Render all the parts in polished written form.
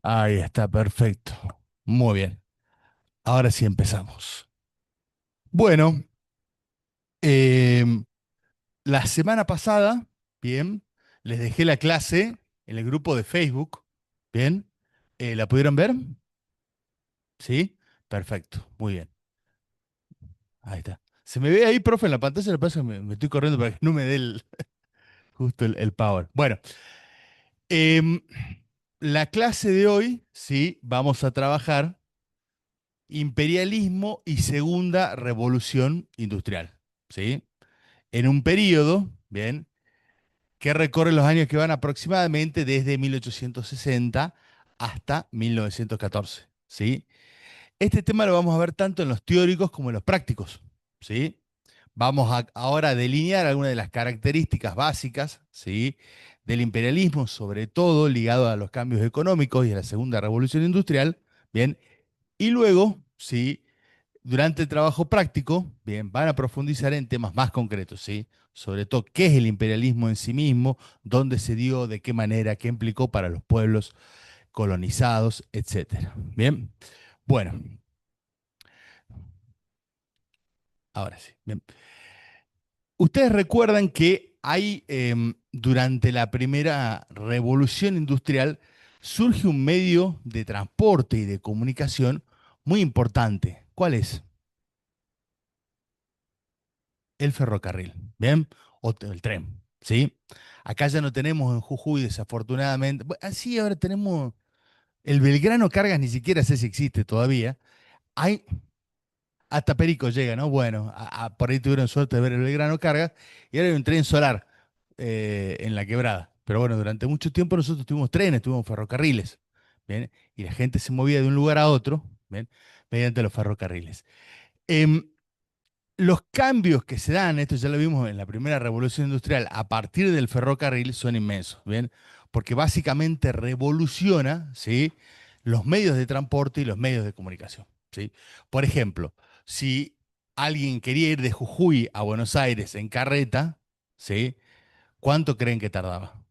Ahí está, perfecto. Muy bien. Ahora sí empezamos. Bueno, em, la semana pasada, bien, les dejé la clase en el grupo de Facebook. Bien. ¿La pudieron ver? Sí. Perfecto. Muy bien. Ahí está. Se me ve ahí, profe, en la pantalla. Lo que pasa es que me estoy corriendo para que no me dé justo el power. Bueno, em, la clase de hoy, sí, vamos a trabajar imperialismo y segunda revolución industrial, ¿sí? En un periodo, bien, que recorre los años que van aproximadamente desde 1860 hasta 1914, ¿sí? Este tema lo vamos a ver tanto en los teóricos como en los prácticos, ¿sí? Vamos ahora a delinear algunas de las características básicas, ¿sí? Del imperialismo, sobre todo ligado a los cambios económicos y a la segunda revolución industrial, ¿bien? Y luego, ¿sí? Durante el trabajo práctico, bien, van a profundizar en temas más concretos, ¿sí? Sobre todo qué es el imperialismo en sí mismo, dónde se dio, de qué manera, qué implicó para los pueblos colonizados, etcétera. Bien, bueno, ahora sí. Bien. Ustedes recuerdan que hay, durante la primera revolución industrial, surge un medio de transporte y de comunicación muy importante. ¿Cuál es? El ferrocarril, ¿bien? El tren, ¿sí? Acá ya no tenemos en Jujuy, desafortunadamente. Sí, ahora tenemos el Belgrano Cargas, ni siquiera sé si existe todavía. Hay, hasta Perico llega, ¿no? Bueno, por ahí tuvieron suerte de ver el Belgrano Cargas y ahora hay un tren solar en la quebrada. Pero bueno, durante mucho tiempo nosotros tuvimos trenes, tuvimos ferrocarriles, ¿bien? Y la gente se movía de un lugar a otro, ¿bien? Mediante los ferrocarriles. Em, Los cambios que se dan, esto ya lo vimos en la primera revolución industrial, a partir del ferrocarril son inmensos, ¿bien? Porque básicamente revoluciona, ¿sí? Los medios de transporte y los medios de comunicación, ¿sí? Por ejemplo, si alguien quería ir de Jujuy a Buenos Aires en carreta, ¿sí? ¿Cuánto creen que tardaba?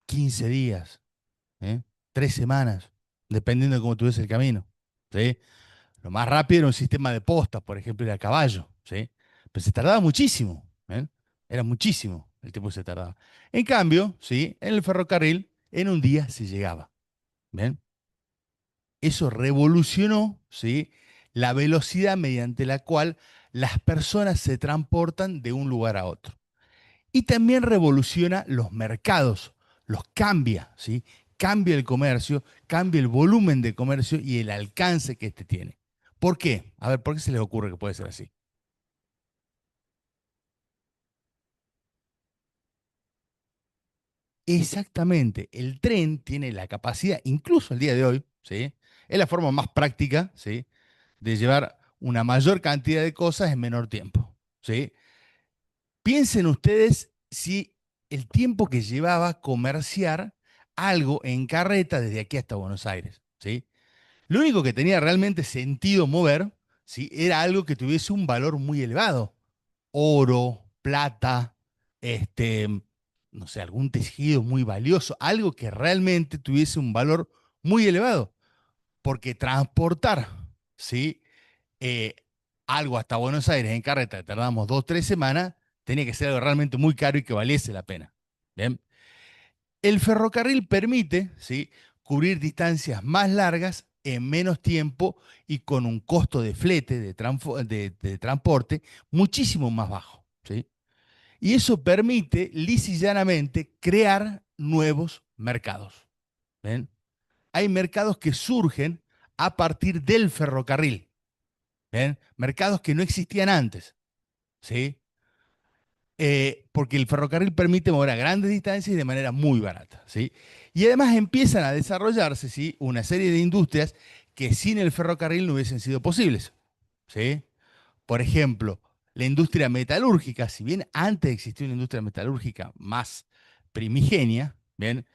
15 días, ¿eh? 3 semanas, dependiendo de cómo tuviese el camino, ¿sí? Lo más rápido era un sistema de postas, por ejemplo, ir a caballo, ¿sí? Pero se tardaba muchísimo, ¿eh? Era muchísimo el tiempo que se tardaba. En cambio, ¿sí? En el ferrocarril, en un día se llegaba, ¿bien? Eso revolucionó, ¿sí? La velocidad mediante la cual las personas se transportan de un lugar a otro. Y también revoluciona los mercados, los cambia, ¿sí? Cambia el comercio, cambia el volumen de comercio y el alcance que éste tiene. ¿Por qué? A ver, ¿por qué se les ocurre que puede ser así? Exactamente, el tren tiene la capacidad, incluso el día de hoy, ¿sí? Es la forma más práctica, ¿sí? De llevar una mayor cantidad de cosas en menor tiempo, ¿sí? Piensen ustedes si el tiempo que llevaba comerciar algo en carreta desde aquí hasta Buenos Aires, ¿sí? Lo único que tenía realmente sentido mover, ¿sí? Era algo que tuviese un valor muy elevado. Oro, plata, este, no sé, algún tejido muy valioso, algo que realmente tuviese un valor muy elevado. Porque transportar, ¿sí? eh, algo hasta Buenos Aires en carreta, que tardamos 2, 3 semanas, tenía que ser algo realmente muy caro y que valiese la pena. Bien. El ferrocarril permite, ¿sí? Cubrir distancias más largas en menos tiempo y con un costo de flete, de transporte, muchísimo más bajo, ¿sí? Y eso permite, lisa y llanamente, crear nuevos mercados. ¿Ven? Hay mercados que surgen a partir del ferrocarril. ¿Ven? Mercados que no existían antes, ¿sí? Porque el ferrocarril permite mover a grandes distancias y de manera muy barata, ¿sí? Y además empiezan a desarrollarse, ¿sí? Una serie de industrias que sin el ferrocarril no hubiesen sido posibles, ¿sí? Por ejemplo, la industria metalúrgica, si bien antes existía una industria metalúrgica más primigenia, ¿bien?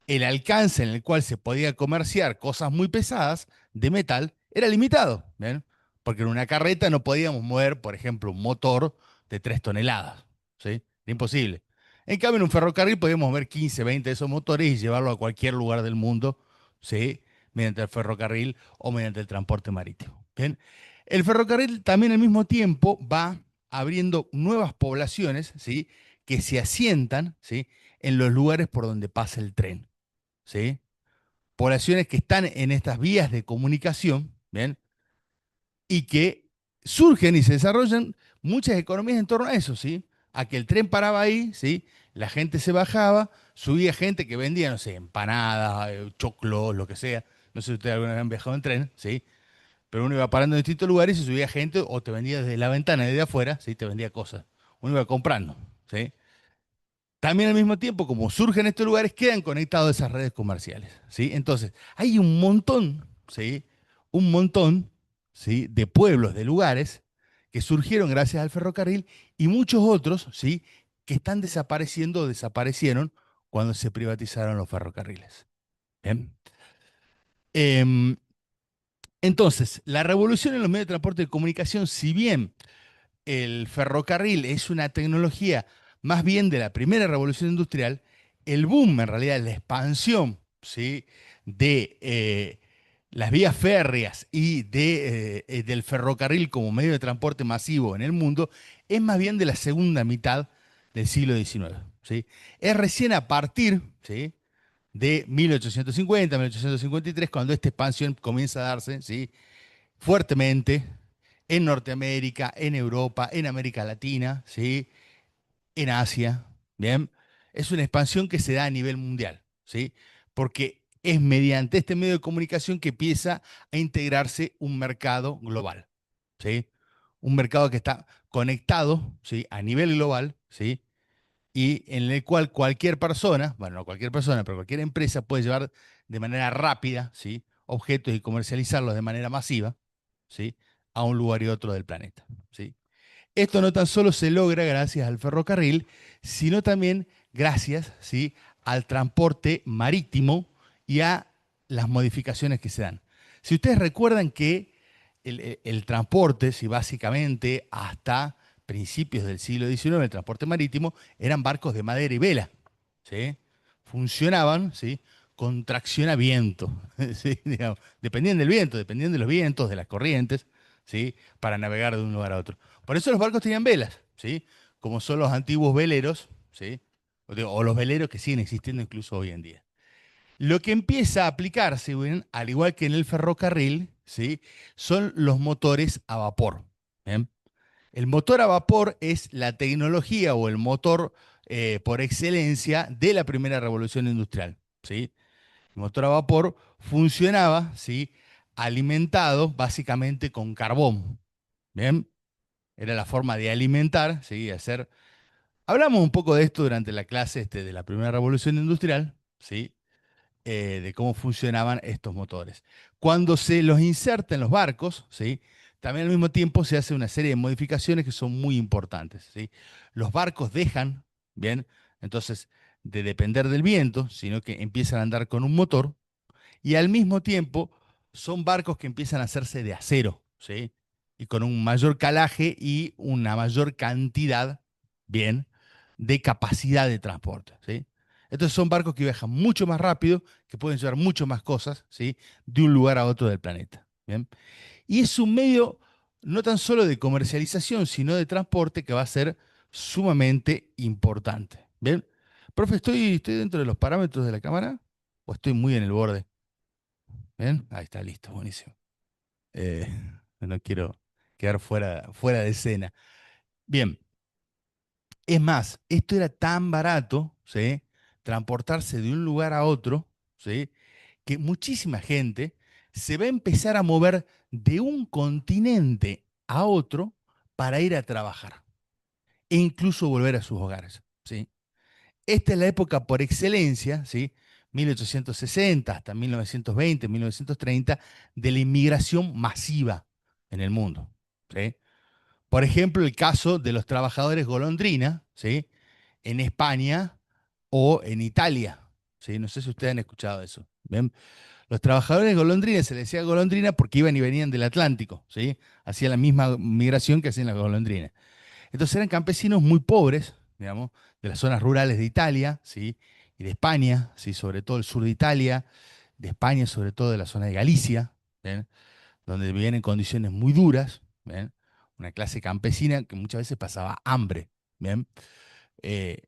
El alcance en el cual se podía comerciar cosas muy pesadas de metal era limitado, ¿bien? Porque en una carreta no podíamos mover, por ejemplo, un motor de 3 toneladas, ¿sí? Era imposible. En cambio, en un ferrocarril podemos mover 15, 20 de esos motores y llevarlo a cualquier lugar del mundo, ¿sí? Mediante el ferrocarril o mediante el transporte marítimo. Bien. El ferrocarril también al mismo tiempo va abriendo nuevas poblaciones, ¿sí? Que se asientan, ¿sí? En los lugares por donde pasa el tren, ¿sí? Poblaciones que están en estas vías de comunicación, ¿bien? Y que surgen y se desarrollan muchas economías en torno a eso, ¿sí? A que el tren paraba ahí, ¿sí? La gente se bajaba, subía gente que vendía, no sé, empanadas, choclos, lo que sea. No sé si ustedes alguna vez han viajado en tren, ¿sí? Pero uno iba parando en distintos lugares y subía gente o te vendía desde la ventana, desde afuera, ¿sí? Te vendía cosas. Uno iba comprando, ¿sí? También al mismo tiempo, como surgen estos lugares, quedan conectados esas redes comerciales, ¿sí? Entonces, hay un montón, ¿sí? Un montón, ¿sí? De pueblos, de lugares que surgieron gracias al ferrocarril y muchos otros, ¿sí? Que están desapareciendo o desaparecieron cuando se privatizaron los ferrocarriles. ¿Bien? Em, entonces, la revolución en los medios de transporte de comunicación, si bien el ferrocarril es una tecnología más bien de la primera revolución industrial, el boom, en realidad, la expansión, ¿sí? De las vías férreas y del ferrocarril como medio de transporte masivo en el mundo, es más bien de la segunda mitad del siglo XIX, ¿sí? Es recién a partir, ¿sí? De 1850, 1853, cuando esta expansión comienza a darse, ¿sí? Fuertemente en Norteamérica, en Europa, en América Latina, ¿sí? En Asia, ¿bien? Es una expansión que se da a nivel mundial, ¿sí? Porque es mediante este medio de comunicación que empieza a integrarse un mercado global, ¿sí? Un mercado que está conectado, ¿sí? A nivel global, ¿sí? Y en el cual cualquier persona, bueno, no cualquier persona, pero cualquier empresa puede llevar de manera rápida, ¿sí? Objetos y comercializarlos de manera masiva, ¿sí? A un lugar y otro del planeta, ¿sí? Esto no tan solo se logra gracias al ferrocarril, sino también gracias, ¿sí? Al transporte marítimo y a las modificaciones que se dan. Si ustedes recuerdan que el transporte, si básicamente hasta principios del siglo XIX, el transporte marítimo eran barcos de madera y vela, ¿sí? Funcionaban, ¿sí? Con tracción a viento, ¿sí? Digamos, dependían del viento, dependían de los vientos, de las corrientes, ¿sí? Para navegar de un lugar a otro. Por eso los barcos tenían velas, ¿sí? Como son los antiguos veleros, ¿sí? O los veleros que siguen existiendo incluso hoy en día. Lo que empieza a aplicarse, ¿bien? Al igual que en el ferrocarril, ¿sí? Son los motores a vapor. ¿Bien? El motor a vapor es la tecnología o el motor por excelencia de la primera revolución industrial, ¿sí? El motor a vapor funcionaba, ¿sí? Alimentado básicamente con carbón. ¿Bien? Era la forma de alimentar, ¿sí? Hacer. Hablamos un poco de esto durante la clase de la primera revolución industrial, ¿sí? De cómo funcionaban estos motores. Cuando se los inserta en los barcos, ¿sí? También al mismo tiempo se hace una serie de modificaciones que son muy importantes, ¿sí? Los barcos dejan, ¿bien? Entonces, de depender del viento, sino que empiezan a andar con un motor, y al mismo tiempo son barcos que empiezan a hacerse de acero, ¿sí? Y con un mayor calaje y una mayor cantidad, bien, de capacidad de transporte, ¿sí? Entonces son barcos que viajan mucho más rápido, que pueden llevar mucho más cosas, ¿sí? De un lugar a otro del planeta, ¿bien? Y es un medio no tan solo de comercialización, sino de transporte que va a ser sumamente importante, ¿bien? Profe, ¿estoy dentro de los parámetros de la cámara o estoy muy en el borde? ¿Bien? Ahí está, listo, buenísimo. Eh, no quiero quedar fuera de escena. Bien, es más, esto era tan barato, ¿sí? Transportarse de un lugar a otro, ¿sí? Que muchísima gente se va a empezar a mover de un continente a otro para ir a trabajar e incluso volver a sus hogares, ¿sí? Esta es la época por excelencia, ¿sí? 1860 hasta 1920, 1930, de la inmigración masiva en el mundo, ¿sí? Por ejemplo, el caso de los trabajadores golondrina, ¿sí? En España o en Italia, ¿sí? No sé si ustedes han escuchado eso. ¿Ven? Los trabajadores golondrina se les decía golondrina porque iban y venían del Atlántico, ¿sí? Hacían la misma migración que hacían las golondrinas. Entonces eran campesinos muy pobres, digamos, de las zonas rurales de Italia, ¿sí? Y de España, ¿sí? Sobre todo el sur de Italia, de España, sobre todo de la zona de Galicia, ¿bien? Donde vivían en condiciones muy duras, ¿bien? Una clase campesina que muchas veces pasaba hambre, ¿bien? eh,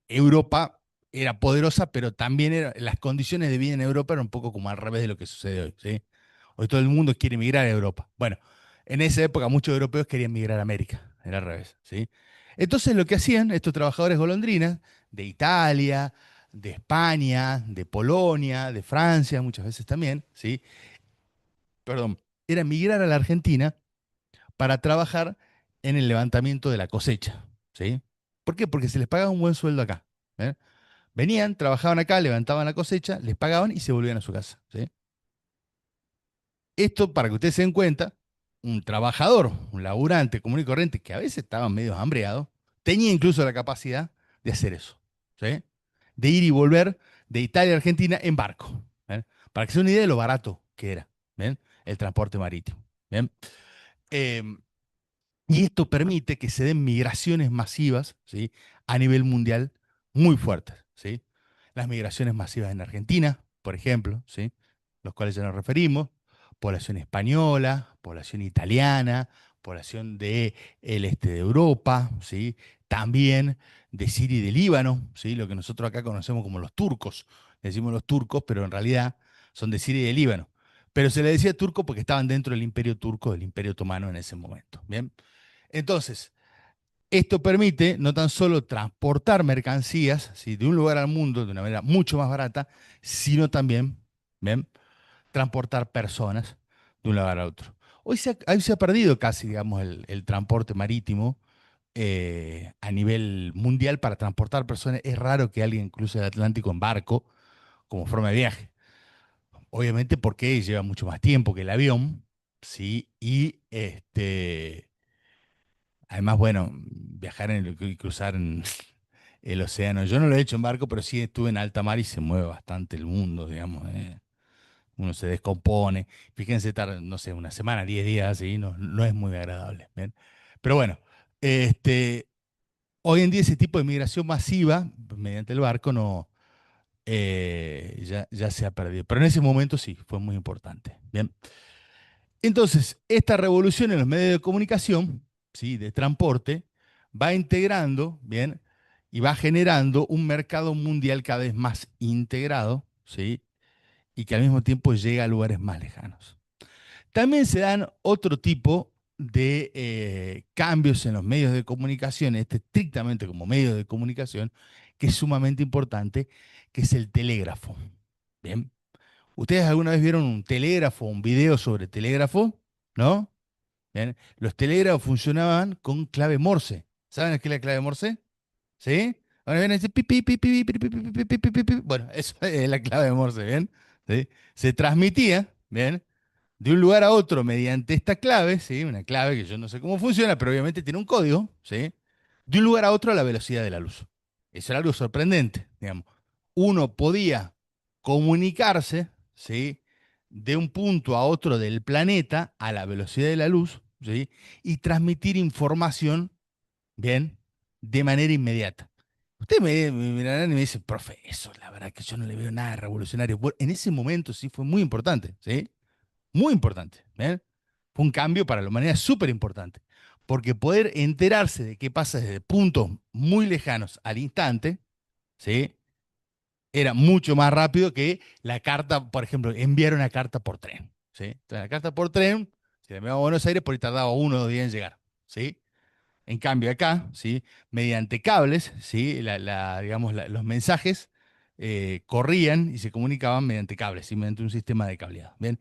Europa era poderosa, pero también las condiciones de vida en Europa eran un poco como al revés de lo que sucede hoy, ¿sí? Hoy todo el mundo quiere emigrar a Europa. Bueno, en esa época muchos europeos querían migrar a América, era al revés, ¿sí? Entonces lo que hacían estos trabajadores golondrinas de Italia, de España, de Polonia, de Francia, muchas veces también, ¿sí? Perdón, era migrar a la Argentina para trabajar en el levantamiento de la cosecha, ¿sí? ¿Por qué? Porque se les pagaba un buen sueldo acá. ¿Eh? Venían, trabajaban acá, levantaban la cosecha, les pagaban y se volvían a su casa, ¿sí? Esto, para que ustedes se den cuenta, un trabajador, un laburante común y corriente, que a veces estaban medio hambreados, tenía incluso la capacidad de hacer eso, ¿sí? De ir y volver de Italia a Argentina en barco, ¿ven? Para que se den una idea de lo barato que era, ¿ven? El transporte marítimo, ¿bien? Em, Y esto permite que se den migraciones masivas, ¿sí? A nivel mundial muy fuertes, ¿sí? Las migraciones masivas en Argentina, por ejemplo, ¿sí? Los cuales ya nos referimos, población española, población italiana, población de el este de Europa, ¿sí? También de Siria y de Líbano, ¿sí? Lo que nosotros acá conocemos como los turcos. Le decimos los turcos, pero en realidad son de Siria y de Líbano. Pero se le decía turco porque estaban dentro del imperio turco, del imperio otomano en ese momento. Bien. Entonces, esto permite no tan solo transportar mercancías, ¿sí? De un lugar al mundo de una manera mucho más barata, sino también, ¿ven? Transportar personas de un lugar a otro. Hoy se ha perdido casi, digamos, el transporte marítimo a nivel mundial para transportar personas. Es raro que alguien cruce el Atlántico en barco como forma de viaje. Obviamente porque lleva mucho más tiempo que el avión, ¿sí? Y además, bueno, viajar y cruzar en el océano. Yo no lo he hecho en barco, pero sí estuve en alta mar y se mueve bastante el mundo, digamos. Uno se descompone. Fíjense estar, no sé, una semana, 10 días así, no, no es muy agradable. ¿Ven? Pero bueno, este, hoy en día ese tipo de migración masiva mediante el barco no, ya se ha perdido. Pero en ese momento sí, fue muy importante. Bien. Entonces, esta revolución en los medios de comunicación, ¿sí? De transporte, va integrando, ¿bien? Y va generando un mercado mundial cada vez más integrado, ¿sí? Y que al mismo tiempo llega a lugares más lejanos. También se dan otro tipo de cambios en los medios de comunicación, estrictamente como medios de comunicación, que es sumamente importante, que es el telégrafo. Bien. ¿Ustedes alguna vez vieron un telégrafo, un video sobre telégrafo? ¿No? Bien. Los telégrafos funcionaban con clave Morse. ¿Saben qué es la clave Morse? ¿Sí? Ahora viene ese pi, pi, pi, pi, pi, pi, pi, pi, pi, pi, pi, pi. Bueno, eso es la clave de Morse, ¿bien? ¿Sí? Se transmitía, ¿bien? De un lugar a otro mediante esta clave, ¿sí? Una clave que yo no sé cómo funciona, pero obviamente tiene un código, ¿sí? De un lugar a otro a la velocidad de la luz. Eso era algo sorprendente, digamos. Uno podía comunicarse, ¿sí? De un punto a otro del planeta a la velocidad de la luz, ¿sí? Y transmitir información, ¿bien? De manera inmediata. Ustedes me mirarán y me dicen, profe, eso la verdad que yo no le veo nada revolucionario. Bueno, en ese momento sí fue muy importante, ¿sí? Muy importante. ¿Ven? Fue un cambio para la humanidad súper importante. Porque poder enterarse de qué pasa desde puntos muy lejanos al instante, ¿sí? Era mucho más rápido que la carta, por ejemplo, enviar una carta por tren. ¿Sí? Entonces, la carta por tren, si la enviaba a Buenos Aires, por ahí tardaba 1 o 2 días en llegar. ¿Sí? En cambio, acá, ¿sí? Mediante cables, ¿sí? Digamos, los mensajes corrían y se comunicaban mediante cables, ¿sí? Mediante un sistema de cableado. Bien.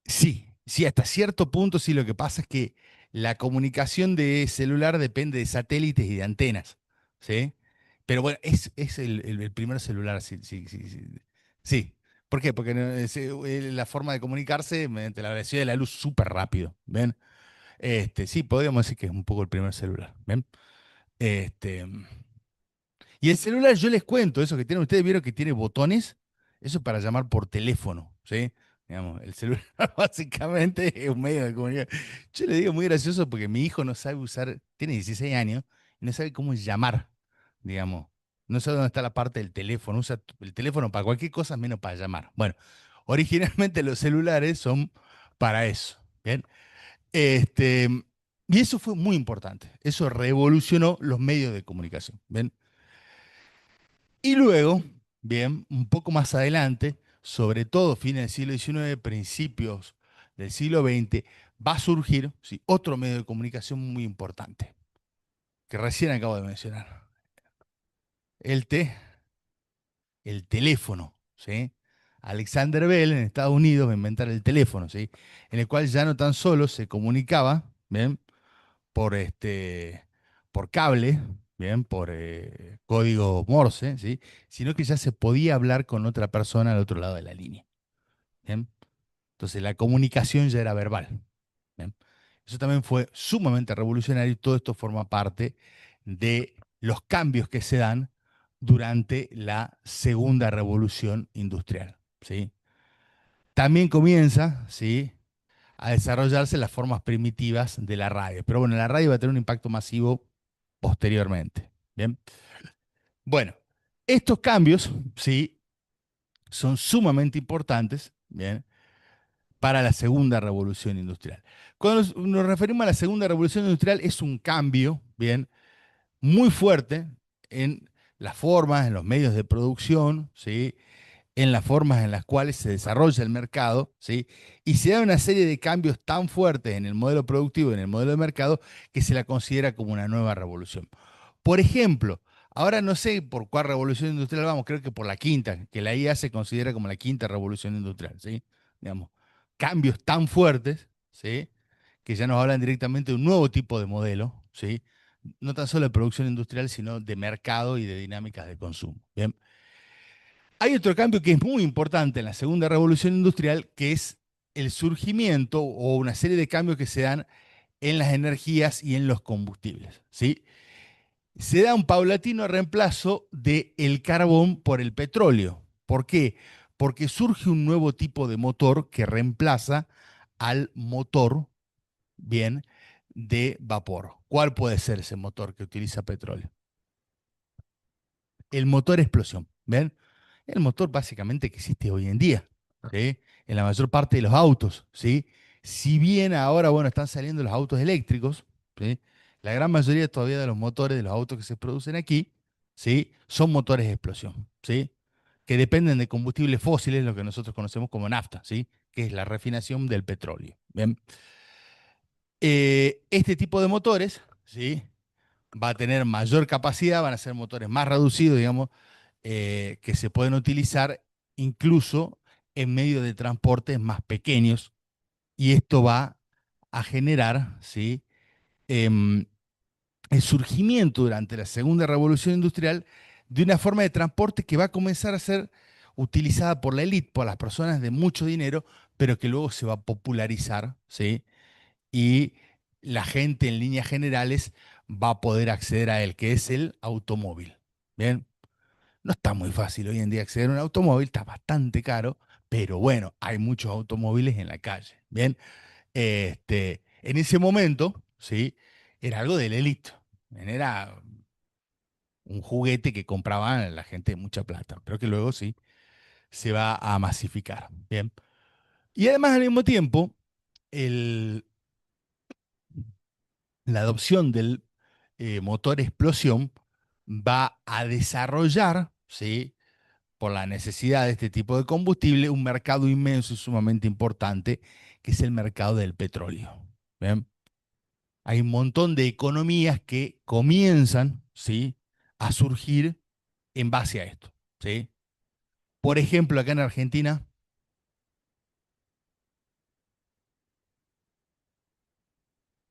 Sí, sí, hasta cierto punto sí, lo que pasa es que la comunicación de celular depende de satélites y de antenas, ¿sí? Pero bueno, es el primer celular, sí, sí, sí, sí. Sí. ¿Por qué? Porque la forma de comunicarse mediante la velocidad de la luz súper rápido, ¿ven? Sí, podríamos decir que es un poco el primer celular, ¿ven? Este, y el celular, yo les cuento, eso que tienen, ustedes vieron que tiene botones, eso es para llamar por teléfono, ¿sí? Digamos, el celular básicamente es un medio de comunicación. Yo le digo muy gracioso porque mi hijo no sabe usar, tiene 16 años y no sabe cómo llamar, digamos. No sabe dónde está la parte del teléfono. Usa el teléfono para cualquier cosa menos para llamar. Bueno, originalmente los celulares son para eso. Bien. Este, y eso fue muy importante. Eso revolucionó los medios de comunicación. Bien. Y luego, bien, un poco más adelante, sobre todo fines del siglo XIX, principios del siglo XX, va a surgir, sí, otro medio de comunicación muy importante, que recién acabo de mencionar. El, te- el teléfono, ¿sí? Alexander Bell en Estados Unidos va a inventar el teléfono, ¿sí? En el cual ya no tan solo se comunicaba, ¿bien? Por, por cable, ¿bien? Por código Morse, ¿sí? Sino que ya se podía hablar con otra persona al otro lado de la línea, ¿bien? Entonces la comunicación ya era verbal, ¿bien? Eso también fue sumamente revolucionario y todo esto forma parte de los cambios que se dan durante la segunda revolución industrial, ¿sí? También comienza, ¿sí?, a desarrollarse las formas primitivas de la radio. Pero bueno, la radio va a tener un impacto masivo posteriormente. Bien. Bueno, estos cambios, sí, son sumamente importantes, bien, para la segunda revolución industrial. Cuando nos referimos a la segunda revolución industrial, es un cambio, bien, muy fuerte en las formas, en los medios de producción, ¿sí?, en las formas en las cuales se desarrolla el mercado, ¿sí? Y se da una serie de cambios tan fuertes en el modelo productivo y en el modelo de mercado que se la considera como una nueva revolución. Por ejemplo, ahora no sé por cuál revolución industrial vamos, creo que por la quinta, que la IA se considera como la quinta revolución industrial, ¿sí? Digamos, cambios tan fuertes, ¿sí?, que ya nos hablan directamente de un nuevo tipo de modelo, ¿sí? No tan solo de producción industrial, sino de mercado y de dinámicas de consumo. Bien. Hay otro cambio que es muy importante en la segunda revolución industrial, que es el surgimiento o una serie de cambios que se dan en las energías y en los combustibles, ¿sí? Se da un paulatino reemplazo del carbón por el petróleo. ¿Por qué? Porque surge un nuevo tipo de motor que reemplaza al motor, bien, de vapor. ¿Cuál puede ser ese motor que utiliza petróleo? El motor explosión, ¿ven? El motor básicamente que existe hoy en día, ¿sí? En la mayor parte de los autos, ¿sí? Si bien ahora, bueno, están saliendo los autos eléctricos, ¿sí? La gran mayoría todavía de los motores de los autos que se producen aquí, ¿sí?, son motores de explosión, ¿sí?, que dependen de combustibles fósiles, lo que nosotros conocemos como nafta, ¿sí?, que es la refinación del petróleo. Bien. Este tipo de motores, ¿sí?, va a tener mayor capacidad, van a ser motores más reducidos, digamos, que se pueden utilizar incluso en medio de transportes más pequeños. Y esto va a generar, ¿sí?, em, el surgimiento durante la segunda revolución industrial de una forma de transporte que va a comenzar a ser utilizada por la élite, por las personas de mucho dinero, pero que luego se va a popularizar, ¿sí?, y la gente en líneas generales va a poder acceder a él, que es el automóvil. Bien, no está muy fácil hoy en día acceder a un automóvil, está bastante caro, pero bueno, hay muchos automóviles en la calle. Bien, en ese momento, ¿sí?, era algo de la élite. Era un juguete que compraban la gente de mucha plata, pero que luego sí se va a masificar. Bien. Y además al mismo tiempo, el, la adopción del motor explosión va a desarrollar, ¿sí?, por la necesidad de este tipo de combustible, un mercado inmenso y sumamente importante, que es el mercado del petróleo. ¿Bien? Hay un montón de economías que comienzan, ¿sí?, a surgir en base a esto. ¿Sí? Por ejemplo, acá en Argentina,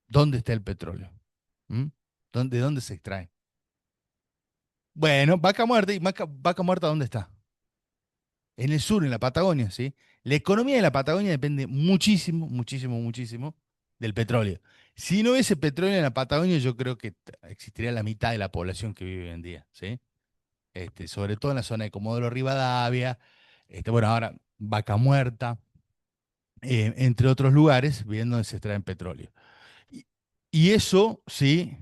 ¿dónde está el petróleo? ¿Mm? ¿De dónde se extrae? Bueno, Vaca Muerta, ¿y Vaca Muerta dónde está? En el sur, en la Patagonia, ¿sí? La economía de la Patagonia depende muchísimo, muchísimo, muchísimo del petróleo. Si no hubiese petróleo en la Patagonia, yo creo que existiría la mitad de la población que vive hoy en día, ¿sí? Sobre todo en la zona de Comodoro Rivadavia, bueno, ahora Vaca Muerta. entre otros lugares, bien, donde se extraen petróleo. Y, y eso, sí,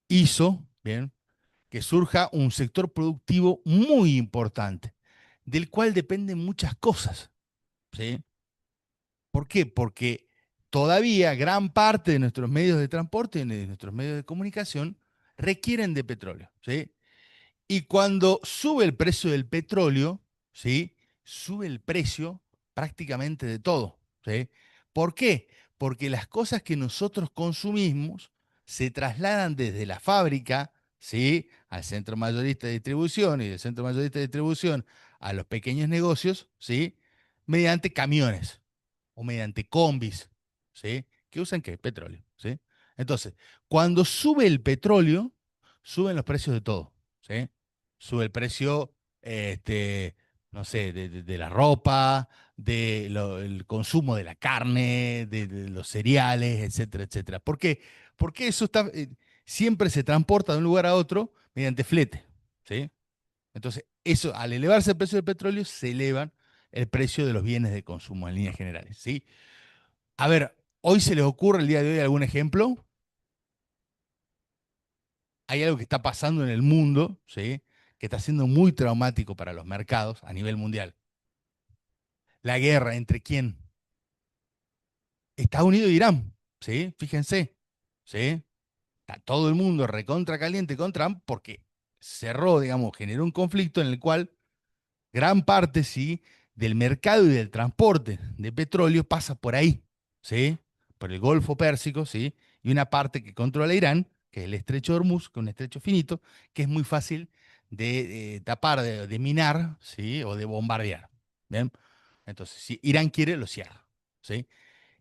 hizo, bien, que surja un sector productivo muy importante, del cual dependen muchas cosas, ¿sí? ¿Por qué? Porque todavía gran parte de nuestros medios de transporte y de nuestros medios de comunicación requieren de petróleo, ¿sí? Y cuando sube el precio del petróleo, ¿sí? Sube el precio prácticamente de todo, ¿sí? ¿Por qué? Porque las cosas que nosotros consumimos se trasladan desde la fábrica, ¿sí? Al centro mayorista de distribución y del centro mayorista de distribución a los pequeños negocios, ¿sí? Mediante camiones o mediante combis, ¿sí? Que usan ¿qué? Petróleo, ¿sí? Entonces, cuando sube el petróleo, suben los precios de todo, ¿sí? Sube el precio, no sé, de la ropa, el consumo de la carne, de los cereales, etcétera, etcétera. ¿Por qué? Porque eso siempre se transporta de un lugar a otro mediante flete, ¿sí? Entonces, eso, al elevarse el precio del petróleo, se elevan el precio de los bienes de consumo en líneas generales, ¿sí? A ver, ¿hoy se les ocurre el día de hoy algún ejemplo? Hay algo que está pasando en el mundo, ¿sí? Que está siendo muy traumático para los mercados a nivel mundial. La guerra entre quién? Estados Unidos e Irán, ¿sí? Fíjense, ¿sí? Está todo el mundo recontra caliente con Trump porque cerró, digamos, generó un conflicto en el cual gran parte, ¿sí? Del mercado y del transporte de petróleo pasa por ahí, ¿sí? Por el Golfo Pérsico, ¿sí? Y una parte que controla Irán, que es el estrecho de Hormuz, que es un estrecho finito, que es muy fácil de tapar, de minar, ¿sí? O de bombardear, ¿bien? Entonces, si Irán quiere, lo cierra, ¿sí?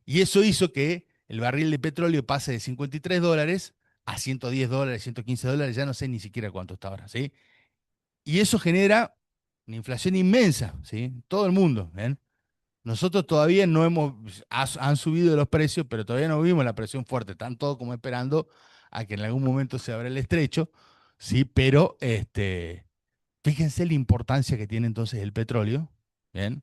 Y eso hizo que el barril de petróleo pase de $53 a $110, $115, ya no sé ni siquiera cuánto está ahora, ¿sí? Y eso genera una inflación inmensa, ¿sí? Todo el mundo, ¿ven? Nosotros todavía no han subido los precios, pero todavía no vimos la presión fuerte. Están todos como esperando a que en algún momento se abra el estrecho, ¿sí? Pero fíjense la importancia que tiene entonces el petróleo, ¿bien?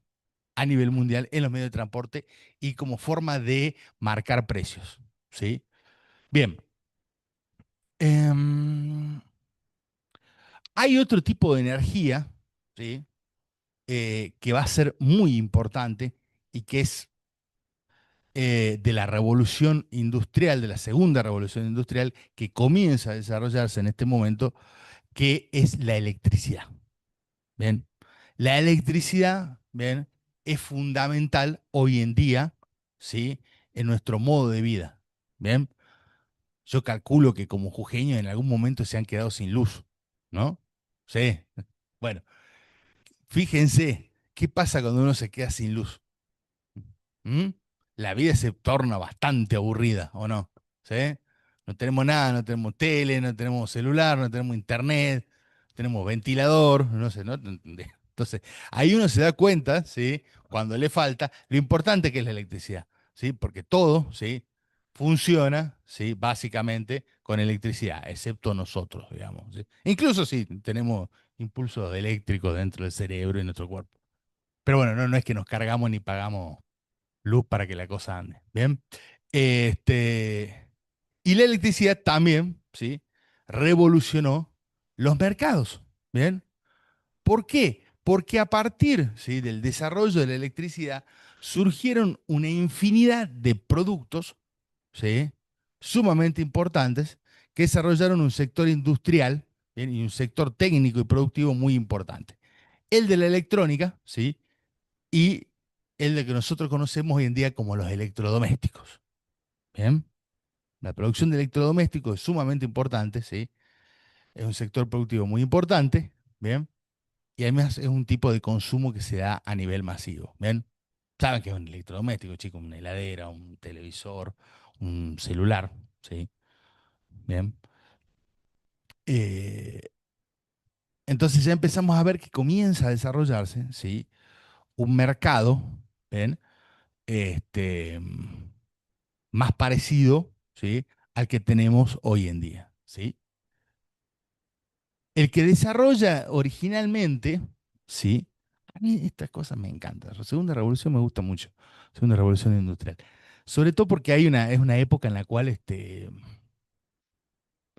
A nivel mundial en los medios de transporte y como forma de marcar precios, ¿sí? Bien. em, Hay otro tipo de energía, ¿sí? Que va a ser muy importante y que es de la revolución industrial, de la segunda revolución industrial que comienza a desarrollarse en este momento, que es la electricidad. ¿Bien? La electricidad, ¿bien? Es fundamental hoy en día, ¿sí? En nuestro modo de vida. ¿Bien? Yo calculo que como jujeños en algún momento se han quedado sin luz, ¿no? Sí. Bueno, fíjense, ¿qué pasa cuando uno se queda sin luz? ¿Mm? La vida se torna bastante aburrida, ¿o no? ¿Sí? No tenemos nada, no tenemos tele, no tenemos celular, no tenemos internet, no tenemos ventilador, no sé, ¿no? Entonces, ahí uno se da cuenta, ¿sí? Cuando le falta, lo importante que es la electricidad, ¿sí? Porque todo, ¿sí? Funciona, ¿sí? Básicamente con electricidad, excepto nosotros, digamos, ¿sí? Incluso si tenemos impulsos eléctricos dentro del cerebro y nuestro cuerpo. Pero bueno, no es que nos cargamos ni pagamos luz para que la cosa ande. Bien. Este, y la electricidad también, ¿sí? Revolucionó los mercados. Bien. ¿Por qué? Porque a partir, ¿sí? Del desarrollo de la electricidad surgieron una infinidad de productos, ¿sí? Sumamente importantes que desarrollaron un sector industrial, ¿bien? Y un sector técnico y productivo muy importante. El de la electrónica, ¿sí? Y el de que nosotros conocemos hoy en día como los electrodomésticos. Bien, la producción de electrodomésticos es sumamente importante, ¿sí? Es un sector productivo muy importante, ¿bien? Y además es un tipo de consumo que se da a nivel masivo, ¿bien? Saben que es un electrodoméstico, chicos, una heladera, un televisor, un celular, ¿sí? Bien. Eh, entonces ya empezamos a ver que comienza a desarrollarse, ¿sí? Un mercado, ¿bien? Este, más parecido, ¿sí? Al que tenemos hoy en día, ¿sí? El que desarrolla originalmente, ¿sí? A mí estas cosas me encantan. La segunda revolución me gusta mucho. Segunda revolución industrial. Sobre todo porque es una época en la cual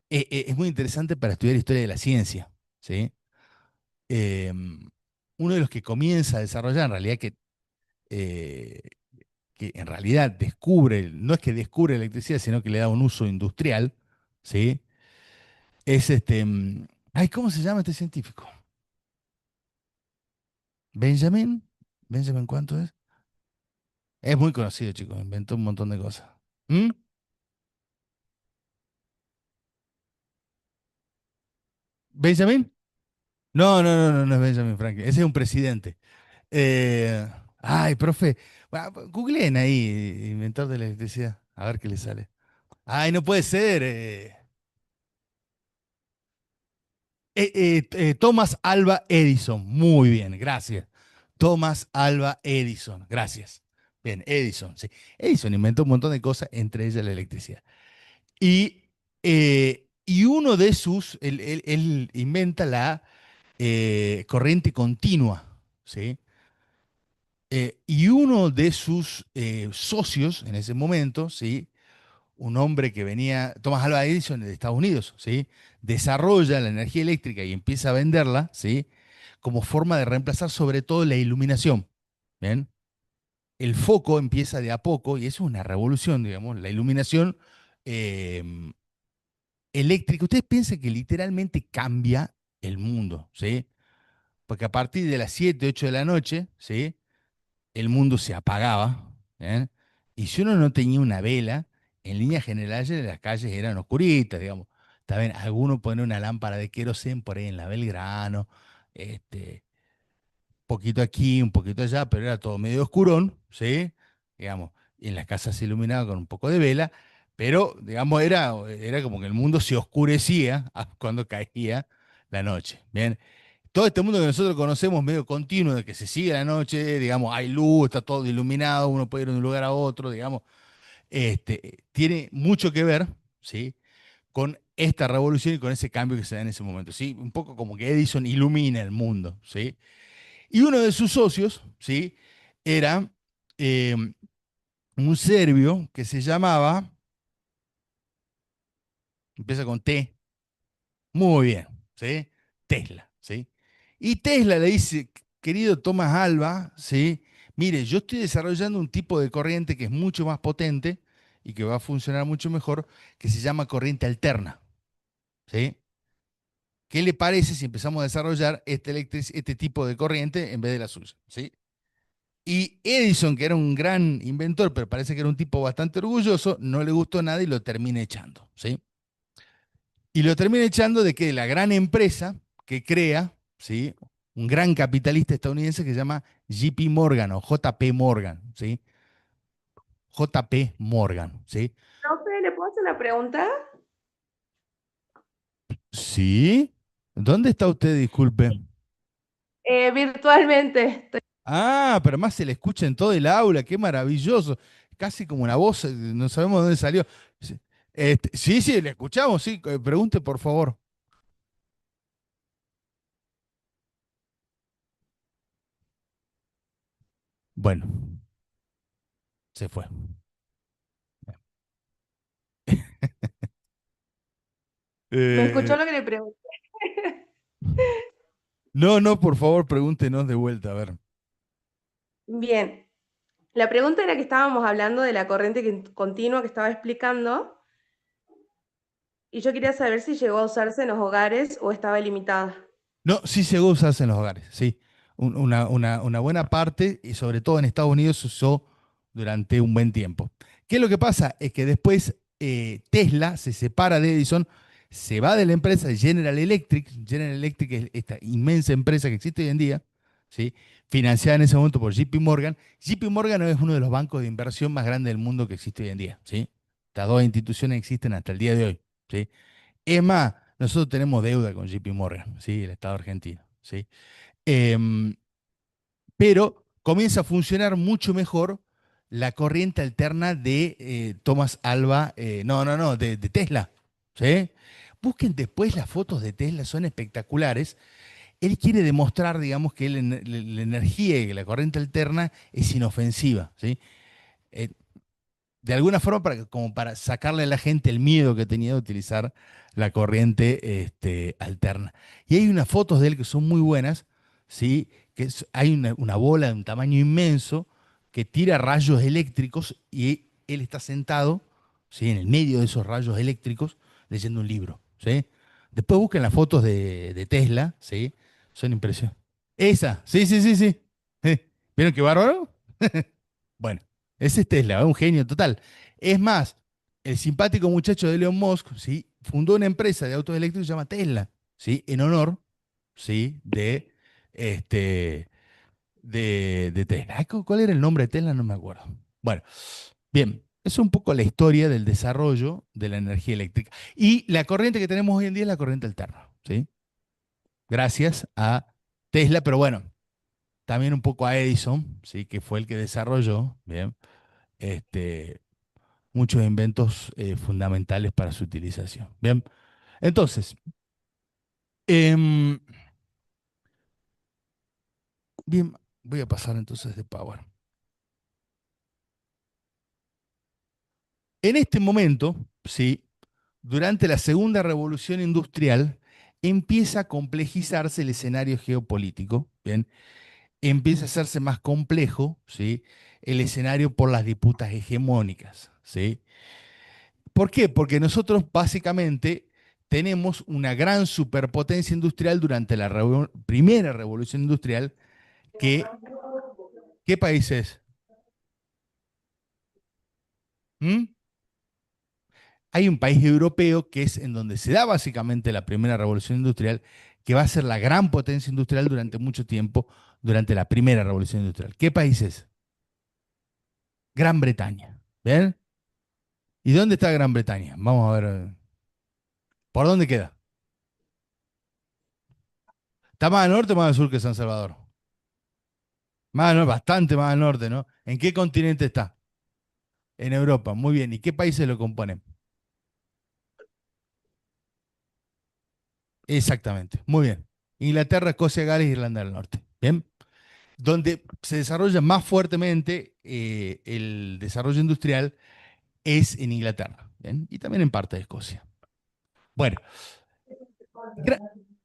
es muy interesante para estudiar historia de la ciencia, ¿sí? Uno de los que comienza a desarrollar, en realidad, eh, que en realidad descubre, no es que descubre la electricidad, sino que le da un uso industrial, ¿sí? Es ay, ¿cómo se llama este científico? Benjamin. ¿Benjamin cuánto es? Es muy conocido, chicos, inventó un montón de cosas. ¿Mm? ¿Benjamin? No, no, no, no, no es Benjamin Franklin, ese es un presidente. Ay, profe, bueno, googleen ahí, inventor de la electricidad, a ver qué le sale. Ay, no puede ser. Thomas Alva Edison. Muy bien, gracias. Thomas Alva Edison. Gracias. Bien, Edison, sí. Edison inventó un montón de cosas, entre ellas la electricidad. Y uno de sus, él inventa la corriente continua, ¿sí? Y uno de sus socios en ese momento, ¿sí? Un hombre que venía, Thomas Alva Edison de Estados Unidos, ¿sí? Desarrolla la energía eléctrica y empieza a venderla, ¿sí? Como forma de reemplazar sobre todo la iluminación, ¿bien? El foco empieza de a poco y eso es una revolución, digamos, la iluminación eh, eléctrica. Ustedes piensan que literalmente cambia el mundo, ¿sí? Porque a partir de las 7 8 de la noche, ¿sí? El mundo se apagaba, ¿eh? Y si uno no tenía una vela, en líneas generales las calles eran oscuritas, digamos. Está bien, alguno pone una lámpara de querosén por ahí en la Belgrano, este, poquito aquí, un poquito allá, pero era todo medio oscurón, ¿sí? Digamos, y en las casas se iluminaba con un poco de vela, pero, digamos, era como que el mundo se oscurecía cuando caía la noche, ¿bien? Todo este mundo que nosotros conocemos medio continuo, de que se sigue la noche, digamos, hay luz, está todo iluminado, uno puede ir de un lugar a otro, digamos, tiene mucho que ver, ¿sí? Con esta revolución y con ese cambio que se da en ese momento, ¿sí? Un poco como que Edison ilumina el mundo, ¿sí? Y uno de sus socios, ¿sí? Era eh, un serbio que se llamaba, empieza con T, muy bien, ¿sí? Tesla, ¿sí? Y Tesla le dice, querido Tomás Alba, ¿sí? Mire, yo estoy desarrollando un tipo de corriente que es mucho más potente y que va a funcionar mucho mejor, que se llama corriente alterna, ¿sí? ¿Qué le parece si empezamos a desarrollar este tipo de corriente en vez de la suya, ¿sí? Y Edison, que era un gran inventor, pero parece que era un tipo bastante orgulloso, no le gustó nada y lo termina echando, ¿sí? Y lo termina echando de que la gran empresa que crea, ¿sí? Un gran capitalista estadounidense que se llama JP Morgan o JP Morgan, ¿sí? JP Morgan, ¿sí? Profe, ¿le puedo hacer una pregunta? ¿Sí? ¿Dónde está usted, disculpe? Virtualmente. Ah, pero más se le escucha en todo el aula, qué maravilloso. Casi como una voz, no sabemos dónde salió. Sí, sí, sí, le escuchamos, sí. Pregunte, por favor. Bueno, se fue. ¿Me escuchó Eh, lo que le pregunté? no, no, por favor, pregúntenos de vuelta, a ver. Bien. La pregunta era que estábamos hablando de la corriente continua que estaba explicando y yo quería saber si llegó a usarse en los hogares o estaba limitada. No, sí se usa en los hogares, sí. Una buena parte, y sobre todo en Estados Unidos, se usó durante un buen tiempo. ¿Qué es lo que pasa? Es que después Tesla se separa de Edison, se va de la empresa General Electric. General Electric es esta inmensa empresa que existe hoy en día, ¿sí? Financiada en ese momento por JP Morgan. JP Morgan es uno de los bancos de inversión más grandes del mundo que existe hoy en día, ¿sí? Estas dos instituciones existen hasta el día de hoy, ¿sí? Es más, nosotros tenemos deuda con JP Morgan, ¿sí? El Estado argentino, ¿sí? Em, pero comienza a funcionar mucho mejor la corriente alterna de Thomas Alva, no, no, no, de Tesla, ¿sí? Busquen después las fotos de Tesla, son espectaculares. él quiere demostrar, digamos, que la energía y la corriente alterna es inofensiva, ¿sí? Eh, de alguna forma como para sacarle a la gente el miedo que tenía de utilizar la corriente alterna. Y hay unas fotos de él que son muy buenas, ¿sí? Hay una bola de un tamaño inmenso que tira rayos eléctricos y él está sentado, ¿sí? En el medio de esos rayos eléctricos leyendo un libro, ¿sí? Después busquen las fotos de Tesla, ¿sí? Son impresionantes. Esa, sí, sí, sí, sí. ¿Vieron qué bárbaro? Bueno, ese es Tesla, un genio total. Es más, el simpático muchacho de Elon Musk, ¿sí? Fundó una empresa de autos eléctricos que se llama Tesla, ¿sí? En honor, ¿sí? Este, de Tesla. Ay, ¿cuál era el nombre de Tesla? No me acuerdo. Bueno, bien, es un poco la historia del desarrollo de la energía eléctrica. Y la corriente que tenemos hoy en día es la corriente alterna, ¿sí? Gracias a Tesla, pero bueno, también un poco a Edison, ¿sí? Que fue el que desarrolló, ¿bien? Este, muchos inventos fundamentales para su utilización. Bien, entonces, em, bien, voy a pasar entonces de Power. En este momento, sí, durante la segunda revolución industrial, empieza a complejizarse el escenario geopolítico, bien, empieza a hacerse más complejo, sí, el escenario por las disputas hegemónicas, sí. ¿Por qué? Porque nosotros básicamente tenemos una gran superpotencia industrial durante la primera revolución industrial. Que, ¿Qué país es? ¿Mm? Hay un país europeo que es en donde se da básicamente la primera revolución industrial, que va a ser la gran potencia industrial durante mucho tiempo, durante la primera revolución industrial. ¿Qué país es? Gran Bretaña. ¿Bien? ¿Y dónde está Gran Bretaña? Vamos a ver. ¿Por dónde queda? ¿Está más al norte o más al sur que San Salvador? Más al norte, bastante más al norte, ¿no? ¿En qué continente está? En Europa. Muy bien. ¿Y qué países lo componen? Exactamente. Muy bien. Inglaterra, Escocia, Gales e Irlanda del Norte. Bien. Donde se desarrolla más fuertemente el desarrollo industrial es en Inglaterra, ¿bien? Y también en parte de Escocia. Bueno, Gra-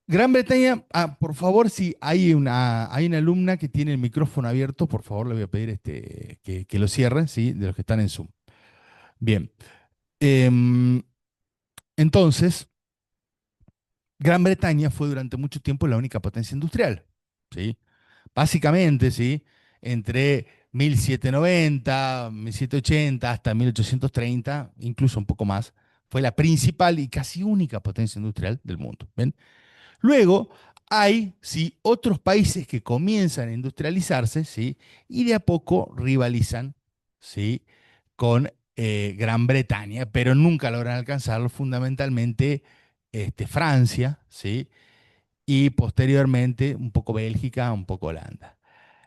Gran Bretaña, por favor, si hay una alumna que tiene el micrófono abierto, por favor le voy a pedir que lo cierre, ¿sí? De los que están en Zoom. Bien. Em, entonces, Gran Bretaña fue durante mucho tiempo la única potencia industrial, ¿sí? Básicamente, ¿sí? Entre 1790, 1780 hasta 1830, incluso un poco más, fue la principal y casi única potencia industrial del mundo. ¿Ven? Luego hay, ¿sí? Otros países que comienzan a industrializarse, ¿sí? Y de a poco rivalizan, ¿sí? Con Gran Bretaña, pero nunca logran alcanzarlo, fundamentalmente Francia, ¿sí? Y posteriormente un poco Bélgica, un poco Holanda.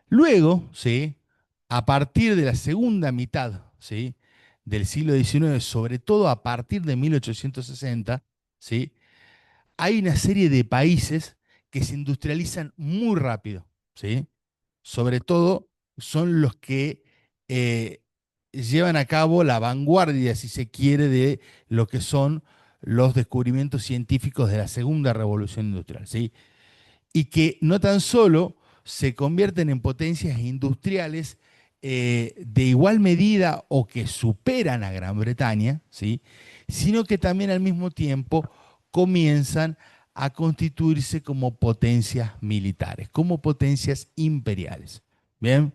Luego, ¿sí? A partir de la segunda mitad, ¿sí? Del siglo XIX, sobre todo a partir de 1860, ¿sí? Hay una serie de países que se industrializan muy rápido, ¿sí? Sobre todo son los que llevan a cabo la vanguardia, si se quiere, de lo que son los descubrimientos científicos de la segunda revolución industrial, ¿sí? Y que no tan solo se convierten en potencias industriales de igual medida o que superan a Gran Bretaña, ¿sí? Sino que también al mismo tiempo comienzan a constituirse como potencias militares, como potencias imperiales. Bien,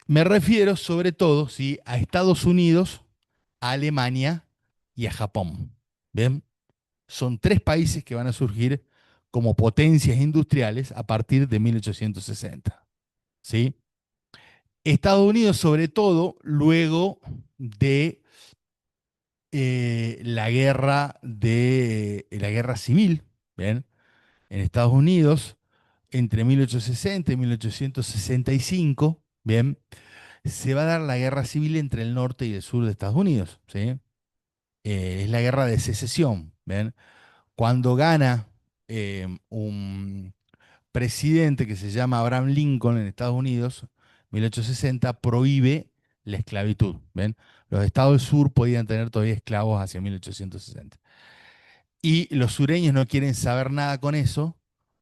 me refiero sobre todo, ¿sí? A Estados Unidos, a Alemania y a Japón. Bien, son tres países que van a surgir como potencias industriales a partir de 1860. ¿Sí? Estados Unidos, sobre todo, luego de la guerra civil, ¿bien? En Estados Unidos, entre 1860 y 1865, ¿bien? Se va a dar la guerra civil entre el norte y el sur de Estados Unidos, ¿sí? Es la guerra de secesión, ¿bien? Cuando gana un presidente que se llama Abraham Lincoln en Estados Unidos, 1860, prohíbe la esclavitud. ¿Ven? Los estados del sur podían tener todavía esclavos hacia 1860. Y los sureños no quieren saber nada con eso,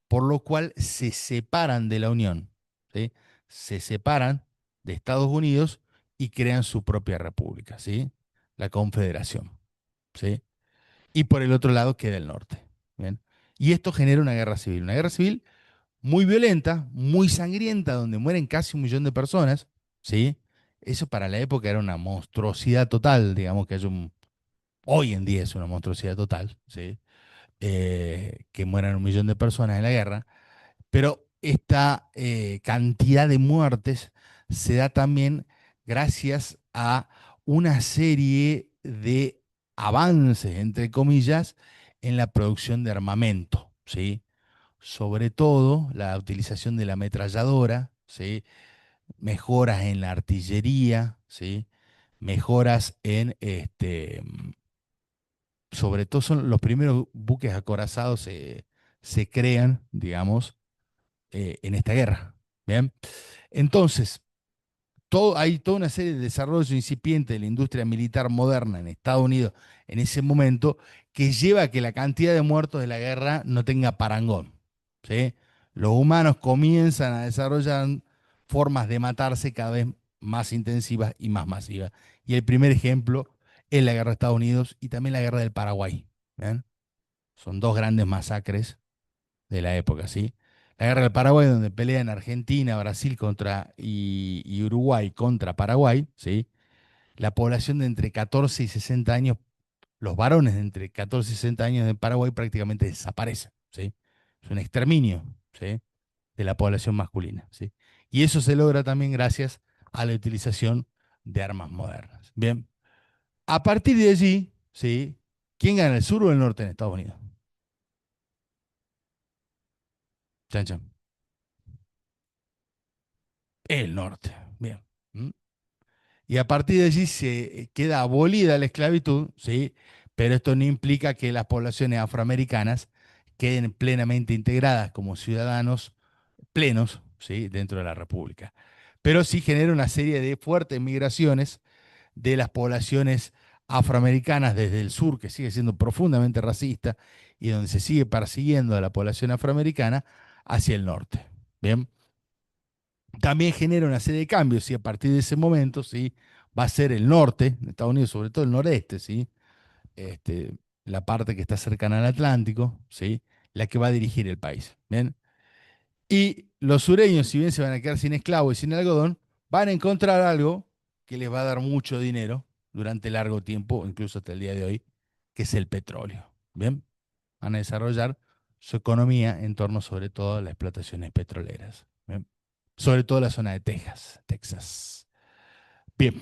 por lo cual se separan de la Unión. ¿Sí? Se separan de Estados Unidos y crean su propia república, ¿sí? La Confederación. ¿Sí? Y por el otro lado queda el norte. ¿Bien? Y esto genera una guerra civil muy violenta, muy sangrienta, donde mueren casi 1 millón de personas, ¿sí? Eso para la época era una monstruosidad total, digamos que hoy en día es una monstruosidad total, ¿sí? Que mueran 1 millón de personas en la guerra, pero esta cantidad de muertes se da también gracias a una serie de avances, entre comillas, en la producción de armamento, ¿sí? Sobre todo la utilización de la ametralladora, ¿sí? Mejoras en la artillería, ¿sí? Mejoras en, sobre todo son los primeros buques acorazados se crean, digamos, en esta guerra. ¿Bien? Entonces, hay toda una serie de desarrollos incipientes de la industria militar moderna en Estados Unidos en ese momento que lleva a que la cantidad de muertos de la guerra no tenga parangón. ¿Sí? Los humanos comienzan a desarrollar formas de matarse cada vez más intensivas y más masivas. Y el primer ejemplo es la guerra de Estados Unidos y también la guerra del Paraguay. ¿Ven? Son dos grandes masacres de la época, ¿sí? La guerra del Paraguay, donde pelean Argentina, Brasil y Uruguay contra Paraguay, ¿sí? La población de entre 14 y 60 años, los varones de entre 14 y 60 años de Paraguay prácticamente desaparecen, ¿sí? Es un exterminio, ¿sí? De la población masculina, ¿sí? Y eso se logra también gracias a la utilización de armas modernas. Bien, a partir de allí, ¿sí? ¿Quién gana, el sur o el norte en Estados Unidos? Chan, chan. El norte. Bien. ¿Mm? Y a partir de allí se queda abolida la esclavitud, ¿sí? Pero esto no implica que las poblaciones afroamericanas queden plenamente integradas como ciudadanos plenos, ¿sí? Dentro de la República. Pero sí genera una serie de fuertes migraciones de las poblaciones afroamericanas desde el sur, que sigue siendo profundamente racista y donde se sigue persiguiendo a la población afroamericana, hacia el norte. Bien, también genera una serie de cambios y a partir de ese momento, ¿sí? Va a ser el norte de Estados Unidos, sobre todo el noreste, ¿sí? Este, la parte que está cercana al Atlántico, ¿sí? La que va a dirigir el país. ¿Bien? Y los sureños, si bien se van a quedar sin esclavos y sin algodón, van a encontrar algo que les va a dar mucho dinero durante largo tiempo, incluso hasta el día de hoy, que es el petróleo. ¿Bien? Van a desarrollar su economía en torno sobre todo a las explotaciones petroleras. ¿Bien? Sobre todo la zona de Texas. Bien.